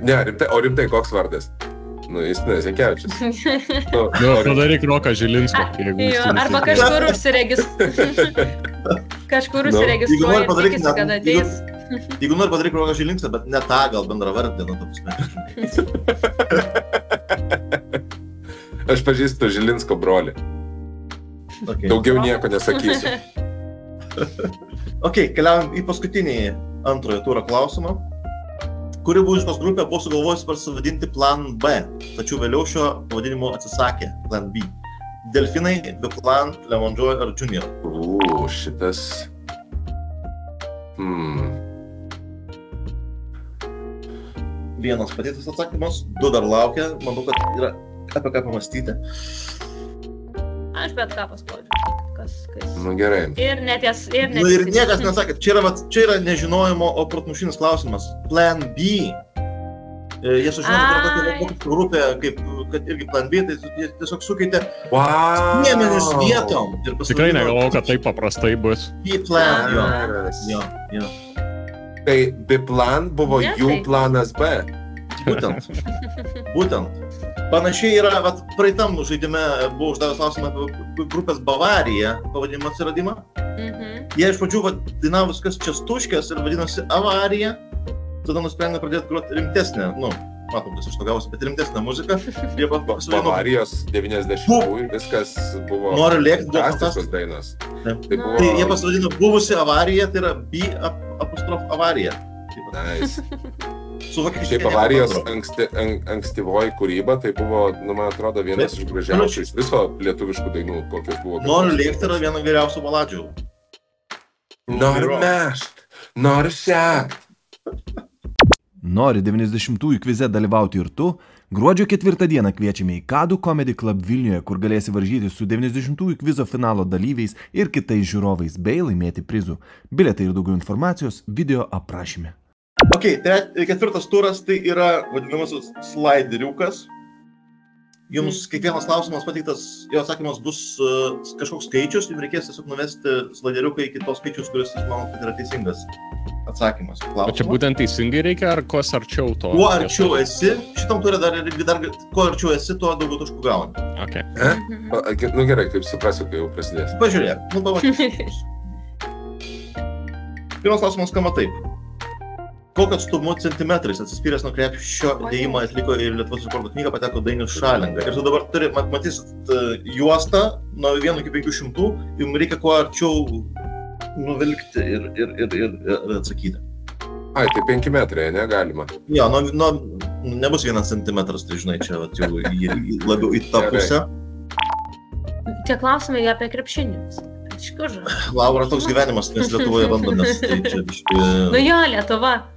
Ne, rimtai, koks vardas? Justinas Inkevičius. Padaryk Roką Žilinsko. Arba kažkur užsiregistruoja ir tikisi, kad ateis. Jeigu nori padaryk Roką Žilinską, bet ne tą gal bendrą vardą, nu, Aš pažįstu Žilinsko brolį. Daugiau nieko nesakysiu. Keliaujam į paskutinį antrojo turo klausimą. Kuri muzikos grupė buvo sugalvojusi pasivadinti Plan B, tačiau vėliau šio pavadinimo atsisakė Plan B. Delfinai, Biplan, Lemon Joy ar Junior? Šitas... Vienas patytas atsakymas, 2 dar laukia, manau, kad yra apie ką pamastyti. Aš bet ką paspaudžiu. Gerai. Ir neties. Ir niekas nesakė, čia yra nežinojimo, o protmušinis klausimas. Plan B. Jie sužinojo, kad yra tokia grupė, kad irgi Plan B, tai jie tiesiog sukeitė niemenis vietom. Tikrai negalvojau, kad taip paprastai bus. B-plan, jo. Tai B-plan buvo jų planas B. Būtent. Panašiai yra, praeitam žaidime buvo uždavęs klausimą apie grupės Bavarija pavadinimo atsiradimą. Jie iš pradžių dainavo viskas Čestuškės ir vadinosi Avarija. Tada nusprendė pradėti groti rimtesnę, matom, kas iš to gavosi, bet rimtesnę muziką. Bavarijos 90-ųjų viskas buvo fantastiškos dainos. Tai jie pasivadino buvusi Avarija, tai yra B'-Avarija. Nice. Šiaip Bavarijos ankstyvoji kūryba, tai buvo, man atrodo, vienas iš gražiausių iš viso lietuviškų dainų, kokios buvo. Noriu lėkti yra viena geriausių baladžių. Noriu mešt, noriu šekt. Nori 90-ųjų kvize dalyvauti ir tu? Gruodžio 4 dieną kviečiame į Kadų Comedy Club Vilniuje, kur galėsi varžyti su 90-ųjų kvizo finalo dalyviais ir kitais žiūrovais bei laimėti prizų. Bilietai ir daugiau informacijos video aprašyme. Ketvirtas turas tai yra vadinamasis slaideriukas. Jums kiekvienas klausimas pateiktas, jo atsakymas bus kažkoks skaičius, jums reikės tiesiog nuvesti slaideriuką iki tos skaičius, kuris jūs manot, kad yra teisingas atsakymas. O čia būtent teisingai reikia, ar kuo arčiau to? Kuo arčiau esi, šitam turė dar kuo arčiau esi, tuo daugiau taškų gauni. Gerai, kaip suprasiu, kai jau prasidės. Pažiūrėk, pamatysiu. Pirmas klausimas skamba taip. Kokiu atstumu centimetrais atsispyręs nuo krepšio dėjimą atliko ir Lietuvos rekordų knygą pateko Dainius Šalinga. Ir tu dabar matysit juostą nuo 1 iki 500, jums reikia kuo arčiau nuvilkti ir atsakyti. Tai 5 metrai, negalima. Jo, nebus 1 centimetras, tai žinai, čia jau labiau į tą pusę. Tie klausimai apie krepšinius. Laura, toks gyvenimas, nes Lietuvoje bandomės. Tai čia biškai... Jo, Lietuva.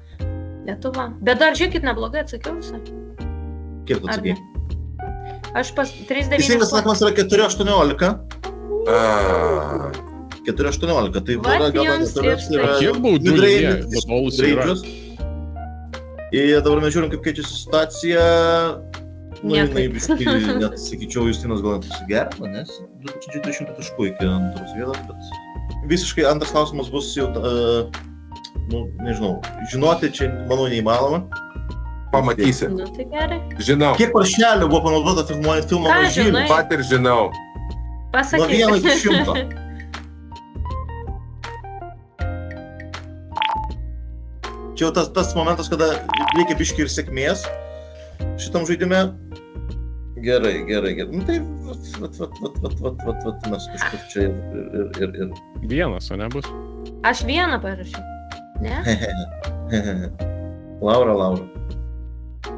Bet dar žiūrėkit, neblogai atsakiau visą. Kiek tu atsakei? Aš pas 3-9... Teisingas atsakymas yra 4-18. 4-18, tai yra kiek baudų jie greidžius. Ir dabar mes žiūrim, kaip keičiasi situacija. Jinai biškai, net sakyčiau, Justinas gal net susigerino, nes 2300 taškų iki antros vietos, bet visiškai antras klausimas bus jau, nežinau, žinoti čia, manau, neįmanoma. Pamatysi. Tai gerai. Žinau. Kiek paršelių buvo panaudota filmuojant filmą Mažylių? Pat ir žinau. Pasakyk. Nuo 1 iki 100. Čia jau tas momentas, kada reikia biškį ir sėkmės šitam žaidime. Gerai. Tai mes kažkur čia ir... Vienas, o nebus? Aš vieną parašiau. Ne? Laura.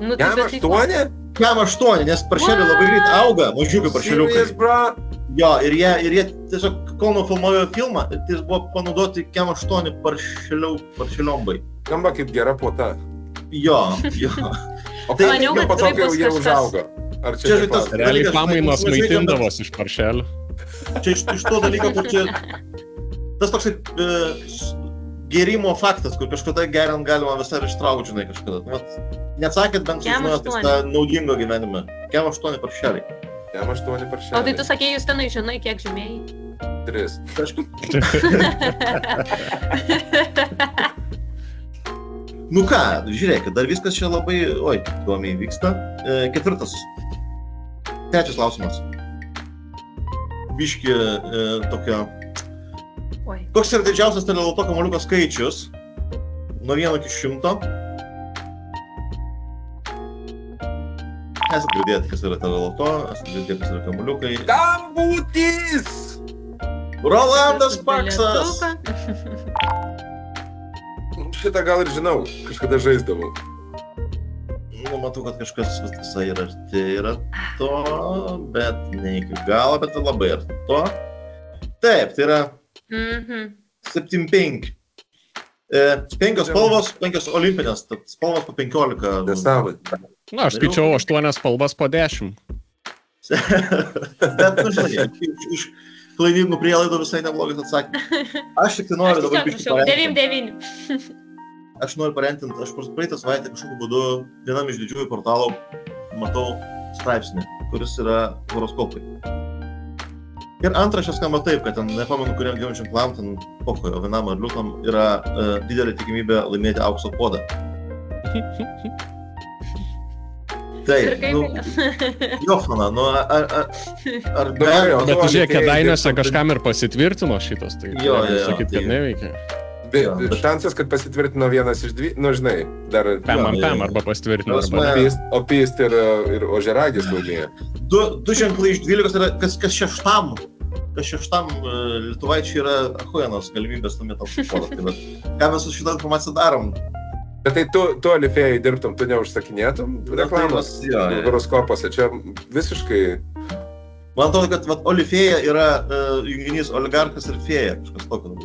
Nu, Jam bet tai- 8? Jam 8, nes paršeliai labai greit auga, mažiukai paršeliukai. Serious, bro? Jo, ir jie tiesiog, kol nufilmavo filmą, tai buvo panaudoti Jam 8 paršeliombai. Skamba kaip gera puota. Jo. O Tai- ką Maniau, jau kad po to, tai kai bus jie kažkas. užaugo? Ar Čia, čia žinai, tas- taip pat? Realiai dalykas, pamainos žinai, maitindavos iš paršelių. Čia iš to dalyko, kur čia tas toksai gerimo faktas, kur kažkada geriant galima visai ištraukti, žinai, kažkada. Neatsakėt bent Jam sužinoti, kas 8. ta naudingo gyvenime. Jam 8 paršeliai. Jam 8 paršeliai. O tai tu sakei, Justinai, žinai, kiek žymėjai? 3. Aišku. Nu ką, žiūrėkit, dar viskas čia labai, įdomiai vyksta. 4. 3 klausimas. Biški tokio. Oi. Koks yra didžiausias teleloto kamuoliuko skaičius? Nuo 1 iki 100. Esat girdėję, kas yra teleloto, esat girdėję, kas yra kamuoliukai. Gambutis! Rolandas Paksas! Šitą gal ir žinau, kažkada žaisdavau. Nu, matau, kad kažkas visai yra arti yra to, bet ne iki galo, bet labai arti to. Taip, tai yra 7-5. 5 spalvos, 5 olimpinės, tad spalvos po 15. Nesąmonė. Na, aš skaičiau 8 spalvas po 10. Bet, nu, žinai, iš klaidingų prielaidų visai neblogas atsakymas. Aš tik tai noriu dabar biškį parentinti. 9-9. Aš noriu parentinti, aš praeitą savaitę kažkokiu būdu vienam iš didžiųjų portalų matau straipsnį, kuris yra horoskopai. Ir antraštė skamba taip, kad ten, nepamenu, kuriam gyvenam ženklam, ten pokojo, vienam ar liūtam, yra didelė tikimybė laimėti aukso puodą. Taip, nu, Jofana, nu, ar galima... Bet žiūrėk, Kėdainiuose kažkam ir pasitvirtino šitas, tai Jo, sakyt, kad tai- neveikia. Šansas, kad pasitvirtino 1 iš 2, nu žinai, dar... Pam arba pasitvirtino, arba ne. O Pist ir Ožeragis laimėjo. Du ženklai iš 12 yra, kas šeštam lietuvaičiai yra achuenos galimybės laimėti aukso puodą. Tai ką mes su šitą informaciją darom? Bet tai tu Olifėjai dirbtum, tu neužsakinėtum reklamos horoskopuose, čia visiškai... Man atrodo, kad Olifėja yra junginys oligarkas ir fėja, kažkas tokio dabar.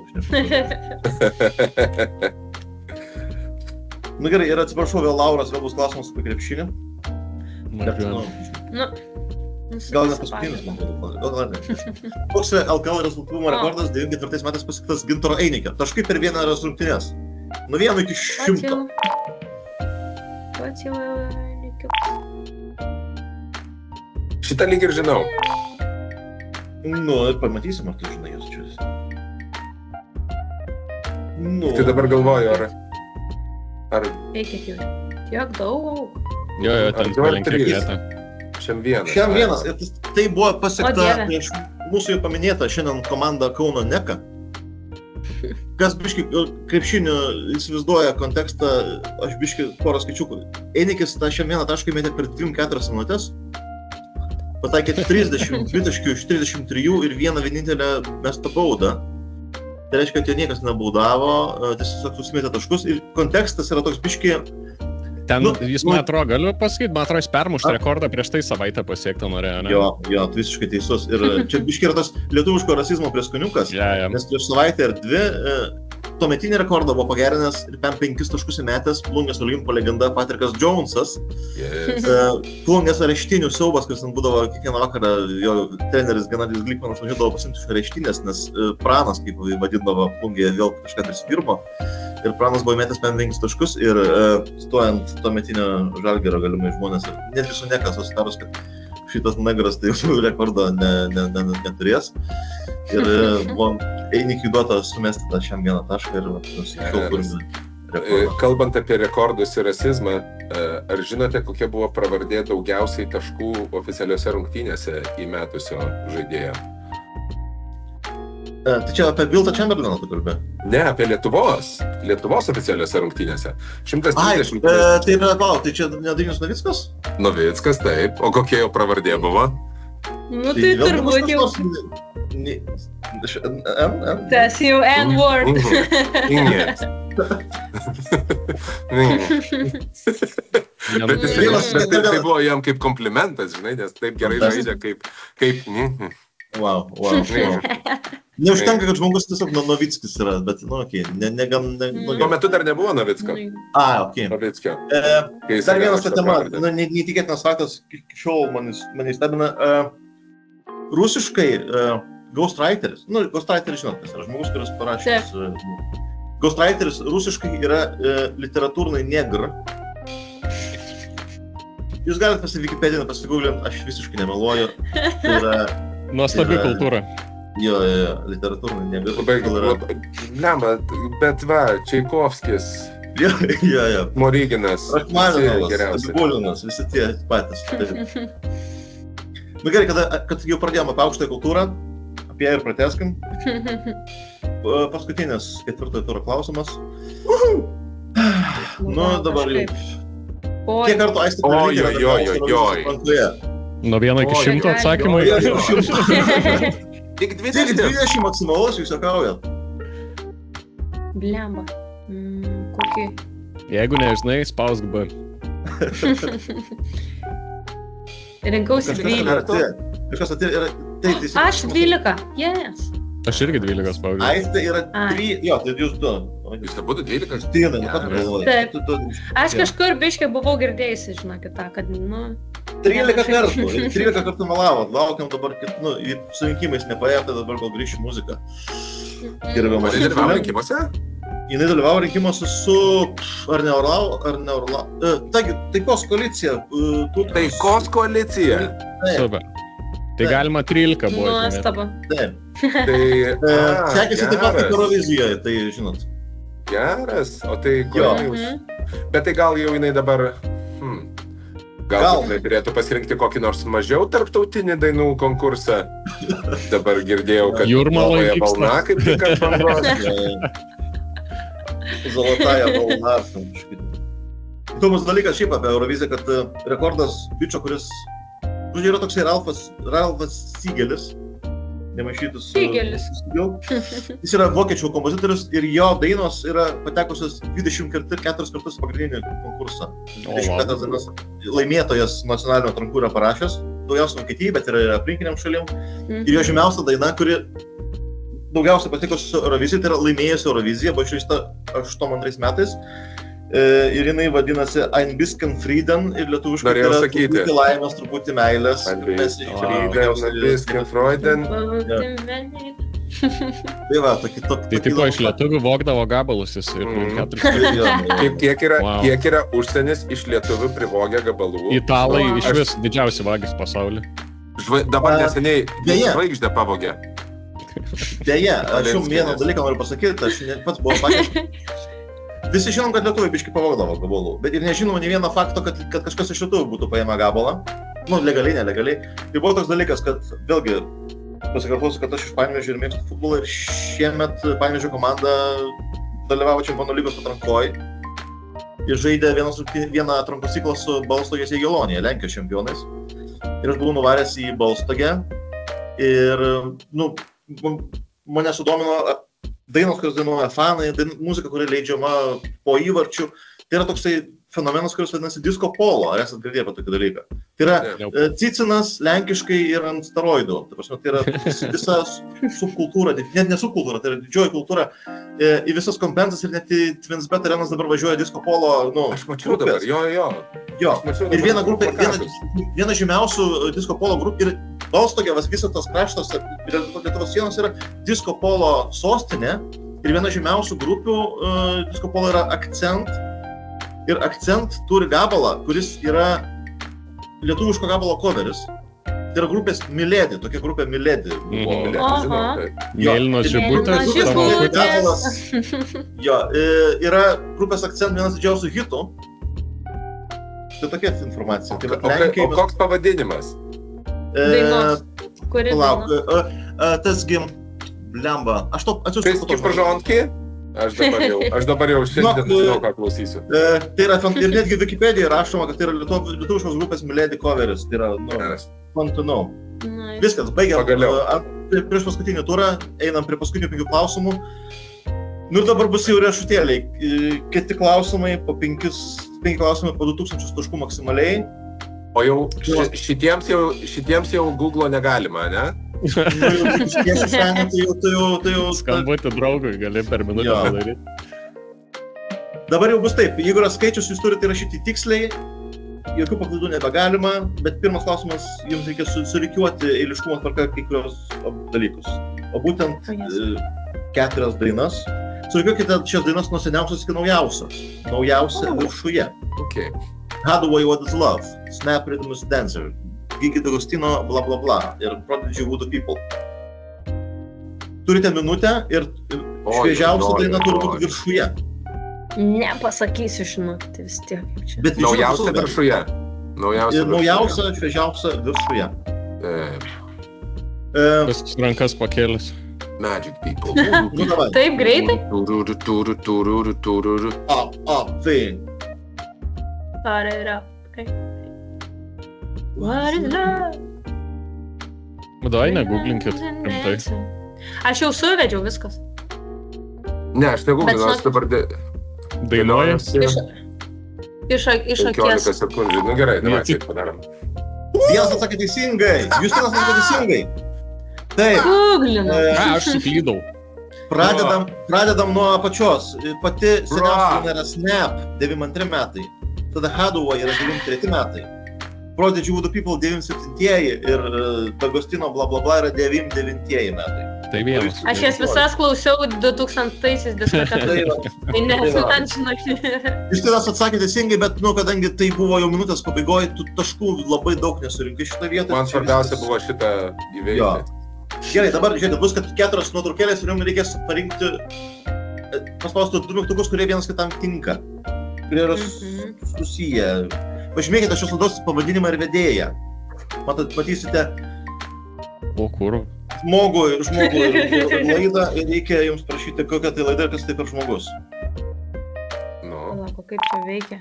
Nu gerai, ir atsiprašau, vėl Lauras, vėl bus klausimas apie krepšinį. Gal net paskutinis, man atrodo. Koks LKL rezultatyvumo rekordas 94 metais pasiektas Gintaro Einikio? Taškai per vieną rungtynes. Nuo 1 iki 100. Pats jau Einikio. Šitą lyg ir žinau. Nu, ir pamatysim, ar tu žinai jos čia. Nu. Tai dabar galvoju, ar... Eikit jau. Tiek daug. Jo, ten palenkė vietą. Šiam vienas. Šiam vienas. Ir tai buvo O pasiekta Dieve. prieš mūsų jau paminėtą šiandien komandą Kauno Neka. Kas biški krepšinio įsivaizduoja kontekstą, aš biški porą skaičiukų. Einikis tą šiam vieną tašką įmėtė per 2-4 minutės. Pataikė 30 dvitaškių iš 33 ir vieną vienintelę mestą baudą. Tai reiškia, kad jo niekas nebaudavo, tiesiog susimėtė taškus ir kontekstas yra toks biški... Ten jis, man atrodo, galiu pasakyti, man atrodo, jis permušt rekordą prieš tai savaitę pasiektą norėjo, ne? Jo, tu visiškai teisus. Ir čia biški yra tas lietuviško rasizmo prieskoniukas, nes prieš savaitę ir 2 tuometinį rekordą buvo pagerinęs ir 5 taškus įmetęs Plungės Olimpo legenda Patrikas Jonesas. Plungės areštinių siaubas, kuris ten būdavo kiekvieną vakarą, jo treneris Genadijus Glikmanas važiuodavo pasimti iš areštinės, nes Pranas, kaip vadindavo Plungėje, vėl kažką prisipirmo. Ir Pranas buvo įmetęs 5 taškus ir stojant tuometinio Žalgirio galimai žmonės ir netgi su Neka susitarus, kad šitas negras tai jau rekordo neturės. Ir buvo Einikiui duota sumesti tą šiam vieną tašką ir nusikilkurime rekordą. Kalbant apie rekordus ir rasizmą, ar žinote, kokia buvo pravardė daugiausiai taškų oficialiuose rungtynėse įmetusio žaidėjo? Tai čia apie Viltą Chamberlainą tu kalbė? Ne, apie Lietuvos oficialiuose rungtynėse. 130. Tai yra, tai čia ne Dainius Novickas? Novickas, taip. O kokia jo pravardė buvo? Nu, tai turbūt jau. Tas jau N-word. Bet tai buvo jam kaip komplimentas, žinai, nes taip gerai žaidžia, kaip. Wow. Neužtenka, kad žmogus tiesiog Novickis yra, bet, nu, okei, Tuo metu dar nebuvo Novicko. Okei. Novickio. Dar vienas ta tema, neįtikėtinas faktas, iki šiol mane stebina, rusiškai ghostwriteris, ghostwriteris žinot, kas yra žmogus, kuris parašęs. Ghostwriteris rusiškai yra literatūrnai negr. Jūs galite Wikipediją pasigūglint, aš visiškai nemeluoju. Tai yra... Nuostabi kultūra. Jo, literatūrnai negr. Lemba, bet va, Čaikovskis. Jo. Moriginas. Rachmaninovas, Abibulinas, visi tie patys. Nu gerai, kad jau pradėjome apie aukštąją kultūrą, apie ją ir pratęskim. Paskutinis 4 turo klausimas. Nu, dabar jau. Kiek kartų Aistė Oi. Nuo 1 iki 100 atsakymai. Tik 20 maksimalus, jūs juokaujat. Blemba. Kokį? Jeigu nežinai, spausk B. Rinkausi 12. Kažkas atėjo, Aš 12, yes. Aš irgi 12 spaudžiu. Aistė yra 3, jo, tai jūs 2. Jūs abudu 12? Stinai, nu ką tu galvoji? Taip. Aš kažkur biškai buvau girdėjusi, žinokit, tą, kad, 13 kartų, 13 kartų melavot, laukiam dabar, nu, į surinkimais nepaėjo, tai dabar gal grįšiu muziką. Jis dalyvavo rinkimuose? Jinai dalyvavo rinkimuose su, ar ne Orlau, Taikos koalicija. Taikos koalicija? Super. Tai galima 13 buvo. Nuostaba. Taip. Sekėsi taip pat Eurovizijoje, tai žinot. Geras, o tai jūs. Bet tai gal jau jinai dabar, gal jinai turėtų pasirinkti kokį nors mažiau tarptautinį dainų konkursą. Dabar girdėjau, kad Jūrmalai balna kaip tik ant bangos. Zolotąją balną. Įdomus dalykas šiaip apie Euroviziją, kad rekordas bičio, kuris yra toksai Ralfas Sigelis, nemaišytus Sigelis. Jis yra vokiečių kompozitorius ir jo dainos yra patekusios 24 kartus pagrindinį konkursą. 24 dainas laimėtojas nacionalinio atrankų yra parašęs, daugiausia Vokietijai, bet ir aplinkiniam šalim. Ir jo žymiausia daina, kuri daugiausia patiko su Eurovizija, tai yra laimėjusi Euroviziją, buvo išleista 82 metais. Ir jinai vadinasi Ein bisschen Frieden ir lietuviškai tai yra truputį laimės, truputį meilės. Ein bisschen Freuden. Tai va, tokį Tai tipo iš lietuvių vogdavo gabalus jis ir 4. Kiek yra užsienis iš lietuvių privogę gabalų? Italai iš vis didžiausi vagis pasaulyje. Dabar neseniai žvaigždę pavogė. Deja, aš jums vieną dalyką noriu pasakyti, aš pats buvau pakęs. Visi žinom, kad lietuviai biškai pavogdavo gabalų, bet ir nežinoma nei vieno fakto, kad kažkas iš lietuvių būtų paėmę gabalą. Nu, legaliai, nelegaliai. Tai buvo toks dalykas, kad vėlgi pasikartosiu, kad aš iš Panevėžio ir mėgstu futbolą ir šiemet Panevėžio komanda dalyvavo Čempionų lygos atrankoj ir žaidė vieną atrankos ciklą su Balstogės Jagiellonija, Lenkijos čempionais. Ir aš buvau nuvaręs į Balstogę ir, mane sudomino dainos, kurios dainuoja fanai, muzika, kuri leidžiama po įvarčių. Tai yra toksai fenomenas, kuris vadinasi disco polo, ar esat girdėję apie tokį dalyką. Tai yra cicinas lenkiškai ir ant steroidų. Tai yra visa subkultūra, net ne subkultūra, tai yra didžioji kultūra. Į visas kompensas ir net į Twinsbet arenas dabar važiuoja disco polo, Aš mačiau dabar, jo. Ir viena grupė, viena žymiausių disco polo grupė ir Balstogė, visas tas kraštas ir Lietuvos sienos yra disco polo sostinė ir viena žymiausių grupių disco polo yra Akcent. Ir Akcent turi gabalą, kuris yra lietuviško gabalo coveris. Tai yra grupės Miledi, tokia grupė Miledi buvo. Mėlynos žibutės. Jo, yra grupės Akcent vienas didžiausių hitų. Tai tokia informacija. O koks pavadinimas? Dainos. Kuri daina? Tasgi, blemba. Aš to atsiųsiu. Tasgi Pažonkį? Aš dabar jau šiandien žinau, ką klausysiu. Tai yra, ir netgi Wikipedija rašoma, kad tai yra lietuviškos grupės Milady coveris. Tai yra, fun to know. Viskas, baigiam. Prieš paskutinį turą, einam prie paskutinių 5 klausimų. Nu ir dabar bus jau riešutėliai. Kiti klausimai, po 5 klausimai, po 2000 taškų maksimaliai. O jau šitiems jau Google negalima, ne? Skambutį draugui gali per minutę padaryti. Dabar jau bus taip, jeigu yra skaičius, jūs turite rašyti tiksliai, jokių paklaidų nebegalima, bet pirmas klausimas, jums reikia surikiuoti eiliškumo tvarka kai kurios dalykus. O būtent 4 dainas. Surikiuokite šias dainas nuo seniausios iki naujausios. Naujausia viršuje. Okay. Hadaway What Is Love, Snap Rhythm is Dancer, Gigi D'Agostino, bla bla bla ir Prodigy Voodoo People. Turite minutę ir šviežiausia daina turi būti viršuje. Nepasakysiu, žinok, tai vis tiek kaip čia. Bet naujausia viršuje. Naujausia, šviežiausia viršuje. Rankas pakėlęs. Magic People. Taip greitai? Thing. What is love? Okay. What is love? Davai, negooglinkit rimtai. Aš jau suvedžiau viskas. Ne, aš negooglinu, aš dabar dainuojas. Iš akies. 15 sekundžių, nu gerai, davai, taip padarom. Vienas atsakė teisingai, Justinas atsakė teisingai. Taip. Googlinu. Aš suklydau. Pradedam nuo apačios. Pati seniausia daina yra Snap, 92 metai. Tada Hadaway yra 93 metai. Prodigy Voodoo People 97-ieji ir D'Agostino bla bla bla yra 99-ieji metai. Tai vienas. Aš jas visas klausiau 2000-aisiais diskotekose. Tai man žinok. Justinas atsakė teisingai, bet kadangi tai buvo jau minutės pabaigoje, tu taškų labai daug nesurinkai šitą vietą. Man svarbiausia buvo šitą įveikti. Gerai, dabar žiūrėkite, bus 4 nuotraukėlės ir jums reikės parinkti, paspausti 2 mygtukus, kurie vienas kitam tinka. Kurie yra susiję. Pažymėkite šios laidos pavadinimą ir vedėją. Matysite žmogų ir laidą ir reikia jums prašyti, kokia tai laida ir kas tai per žmogus. Palako, kaip čia veikia?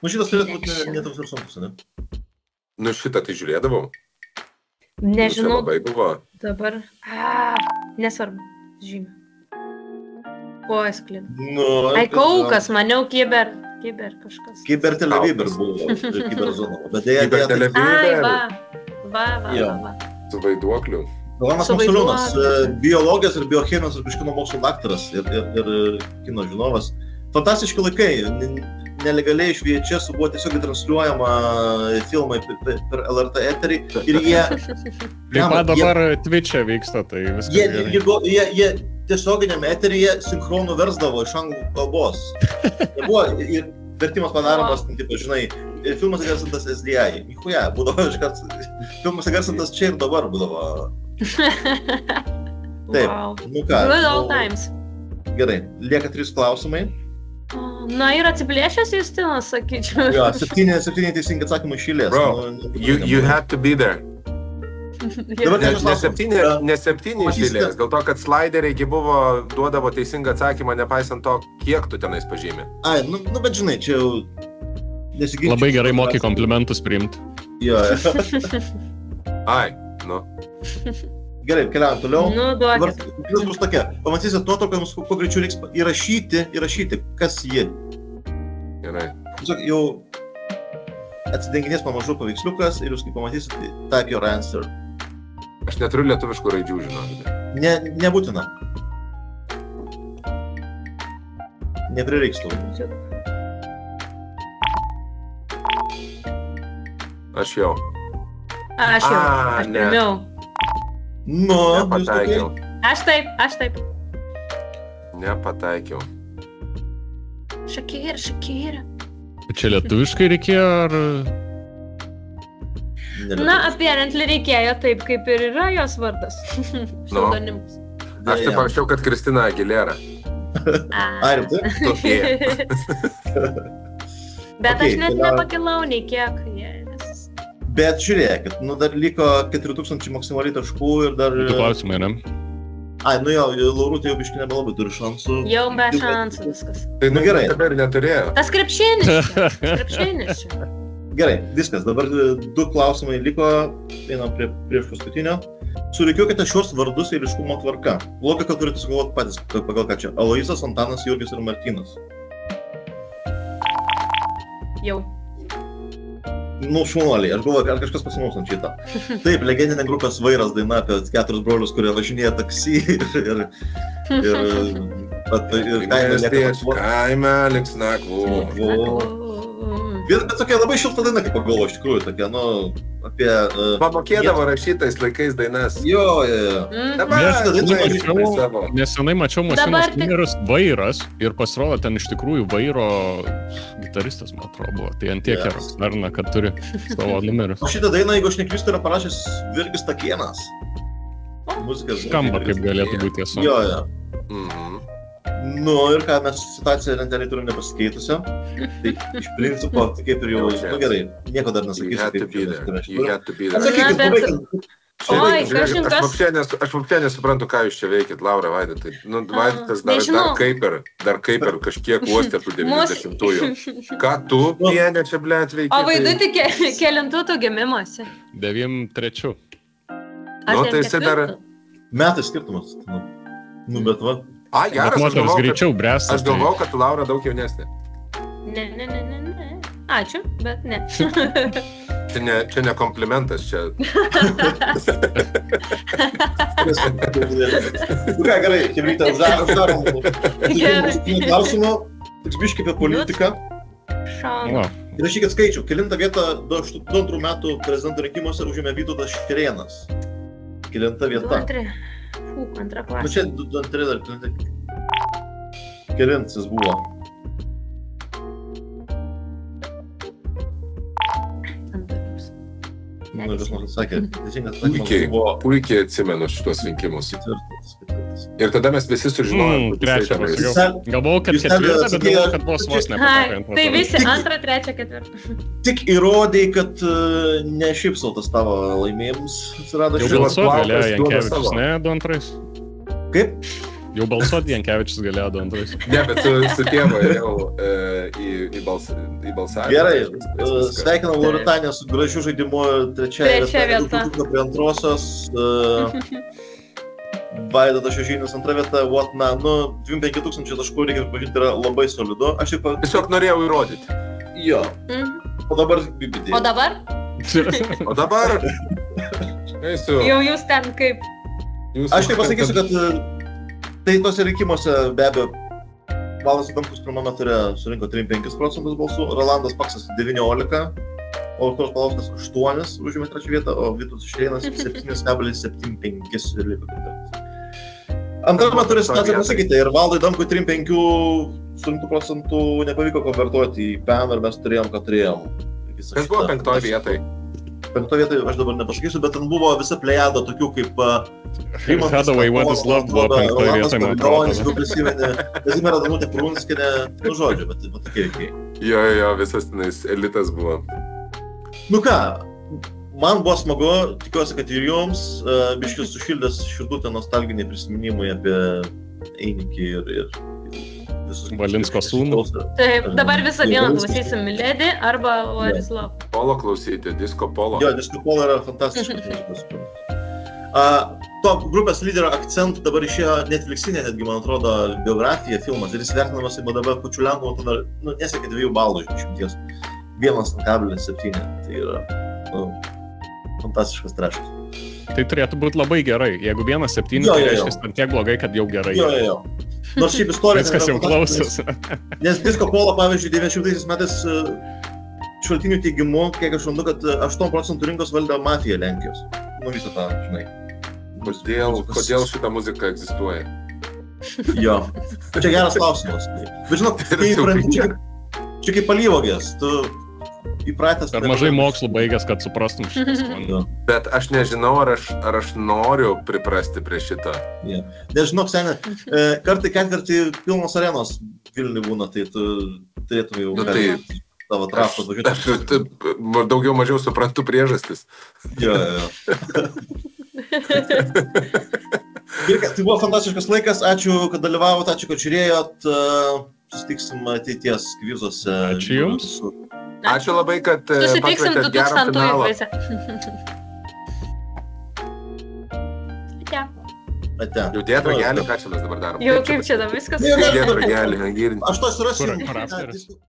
Šitas turėtų būti netoks ir sunkus, ne? Šitą tai žiūrėdavau. Nežinau. Labai buvo. Dabar. Nesvarbu. Žymė. Kojas klin. Ai, kaukas, maniau, kiber kažkas. Kiber televiber buvo, kiber zona. Bet dėja, Kiber televiber. Va. Su vaiduokliu. Rolandas Maksoliūnas, biologijos ir biochemijos ir kino mokslo daktaras ir kino žinovas. Fantastiški laikai. Nelegaliai iš VHS buvo tiesiog transliuojama filmai per LRT eterį ir jie... Taip pat dabar Twitch'e vyksta, tai viskas gerai. Jie tiesioginiame eteryje sinchronų versdavo iš anglų kalbos. Buvo ir vertimas padaromas, tipo, žinai, filmas įgarsintas SDI. Nichuja, būdavo iškart, filmas įgarsintas čia ir dabar būdavo. Taip, nu ką. Good old times. Gerai, lieka 3 klausimai. Na ir atsiplėšęs Justinas, sakyčiau. Jo, 7 teisingi atsakymai iš eilės. Bro, you had to be there. Ne 7 iš eilės, dėl to, kad slideriai buvo, duodavo teisingą atsakymą, nepaisant to, kiek tu tenais pažymė. Ai, nu bet žinai, čia jau nesiginčiu. Labai gerai moki komplimentus priimti. Jo. Ai, nu. Gerai, keliaujam toliau. Nu, duokit. Vis bus tokia. Pamatysit nuotrauką, jums kuo greičiau reiks įrašyti, kas ji. Gerai. Tiesiog jau atsidenginės pamažu paveiksliukas ir jūs, kai pamatysit, type your answer. Aš neturiu lietuviškų raidžių, žinokite. Nebūtina. Neprireiks tau. Aš jau. Aš pirmiau. Nu, nepataikiau. Aš taip. Nepataikiau. Shakira. Čia lietuviškai reikėjo, ar... Na, apparently reikėjo taip, kaip ir yra jos vardas. Pseudonimas. Aš taip anksčiau, kad Kristina Aguilera. Ai, rimtai? Tokie. Bet aš net nepakilau nei kiek. Bet žiūrėkit, dar liko 4000 maksimaliai taškų ir dar... Du klausimai, ne? Ai, jo, Laurutė jau biškai nebelabai turi šansų. Jau be šansų viskas. Tai gerai. Dabar neturėjo. Tas krepšinis čia. Gerai, viskas. Dabar 2 klausimai liko, einam prieš paskutinio. Surikiuokite šios vardus eiliškumo tvarka. Logiką turite sugalvoti patys, pagal ką čia. Aloisas, Antanas, Jurgis ir Martynas. Jau. Šaunuoliai, aš galvoju, ar kažkas pasimausom šitą. Taip, legendinė grupės Vairas daina apie 4 brolius, kurie važinėja taksi ir kaime liks nakvų. Bet tokia labai šilta daina, kaip pagalvo, iš tikrųjų, tokia, apie... Pamokėdavo rašytais laikais dainas. Jo. Nesenai mačiau mašinos numerius Vairas ir pasirodo ten iš tikrųjų Vairo gitaristas, man atrodo, buvo. Tai ant tiek yra svarna, kad turi savo numerius. O šitą dainą, jeigu aš neklystu, yra parašęs Virgis Takėnas. Skamba, kaip galėtų būti tiesa. Jo. Ir ką mes situaciją lentelėje turim nepasikeitusią. Tai iš principo, kaip ir jau, gerai, nieko dar nesakysiu. Aš vapšė nesuprantu, ką jūs čia veikit, Laura, Vaidotai. Vaidotas dar kaip ir kažkiek uostė tų 90-ųjų. Ką tu, pienė, čia, blėt, veikit? O Vaidutį kelintų tu gimimuose? 93. Tai jisai dar... Metai skirtumas. Bet va. Geras, aš galvau, kad Laura daug jaunesnė. Ne. Ačiū, bet ne. Čia ne komplimentas, čia... Ką, gerai, Chebrytė, uždarom. Klausimą, toks biškai apie politiką. Rašykit skaičių, kelintą vietą 2002 metų prezidento rinkimuose užėmė Vytautas Šerėnas. Kelinta vieta. Antra klasė. Čia 2-3 dar. Kelintas buvo. Kas man sakė, puikiai atsimenu šitos rinkimus. Ir tada mes visi sužinojom. Trečią pasakiau. Galvau, kad ketvirtą, bet galvau, kad vos nepateko. Tai visi antrą, trečią, ketvirtą. Tik įrodėjai, kad ne šiaip sau tas tavo laimėjimus atsirado. Jau balsuot galėjo Jankevičius, ne, 2-2. Kaip? Jau balsuot Jankevičius galėjo 2-2. Ne, bet su tėvu jau į balsavimą. Gerai, sveikinam Lauritanę su gražiu žaidimu trečia vieta. Prie antrosios. Vaidotas Šiožinis antra vieta. 25 000 taškų reikia pažinti yra labai solidu. Tiesiog norėjau įrodyti. Jo. O dabar BBD. O dabar? Jau jūs ten kaip... Aš tai pasakysiu, kad tai tose rinkimuose be abejo Valdas Adamkus pirmame ture surinko 35% balsų, Rolandas Paksas 19%, o Artūras Paulauskas 8% užėmė trečią vietą, o Vytautas Šerėnas 7,75 ir liko ketvirtas. Antrame ture situacija pasikeitė ir Valdui Adamkui 35% nepavyko konvertuoti į PEN ir mes turėjom, ką turėjom. Kas buvo 5 vietai? 5 vietoj aš dabar nepasakysiu, bet ten buvo visa plejada tokių kaip Hathaway, What is Love buvo 5 vietoj, man atrodo. Kazimiera Danutė Prunskienė, žodžiu, bet tokie veikiai. Jo, visas tenais elitas buvo. Ką, man buvo smagu, tikiuosi, kad ir jums biškis sušildęs širdutę nostalginiai prisiminimai apie Einikį ir Valinsko sūnų. Taip, dabar visą dieną klausysim Milady arba What is Love. Polo klausyti, Disco Polo. Jo, Disco Polo yra fantastiškas muzikos. To grupės lyderio Akcent dabar išėjo Netflixinė, netgi, man atrodo, biografija, filmas. Ir jis vertinamas į BDB Pučiulenko, tada, nesiekia 2 balų iš 10. 1,7. Tai yra fantastiškas trešas. Tai turėtų būti labai gerai. Jeigu 1,7, tai reiškia tiek blogai, kad jau gerai. Jo. Nors šiaip istorija... Viskas jau klausos. Nes Disco Polo, pavyzdžiui, 90 metais šaltinių teigimu, kiek aš randu, kad 8% rinkos valdė mafija Lenkijos. Visą tą, žinai. Kodėl šita muzika egzistuoja? Jo. Čia geras klausimas. Bet žinok, čia kaip alyvuogės. Tu įpratęs... Per mažai mokslų baigęs, kad suprastum šitą skonį. Bet aš nežinau, ar aš noriu priprasti prie šitą. Nežinok, senė, kartai ketvirtį pilnos arenos Vilniui būna, tai tu turėtum jau... tavo trapą važiuoti. Aš daugiau mažiau suprantu priežastis. Jo. Tai buvo fantastiškas laikas, ačiū, kad dalyvavot, ačiū, kad žiūrėjot. Susitiksim ateities kvizuose. Ačiū jums. Ačiū labai, kad susitiksim 2000-ųjų kvize. Ate. Jau dėt ragelį, ką čia mes dabar darom? Jau kaip čia dabar viskas? Dėt ragelį, girdint. Aš to surasiu. Kur aptarės?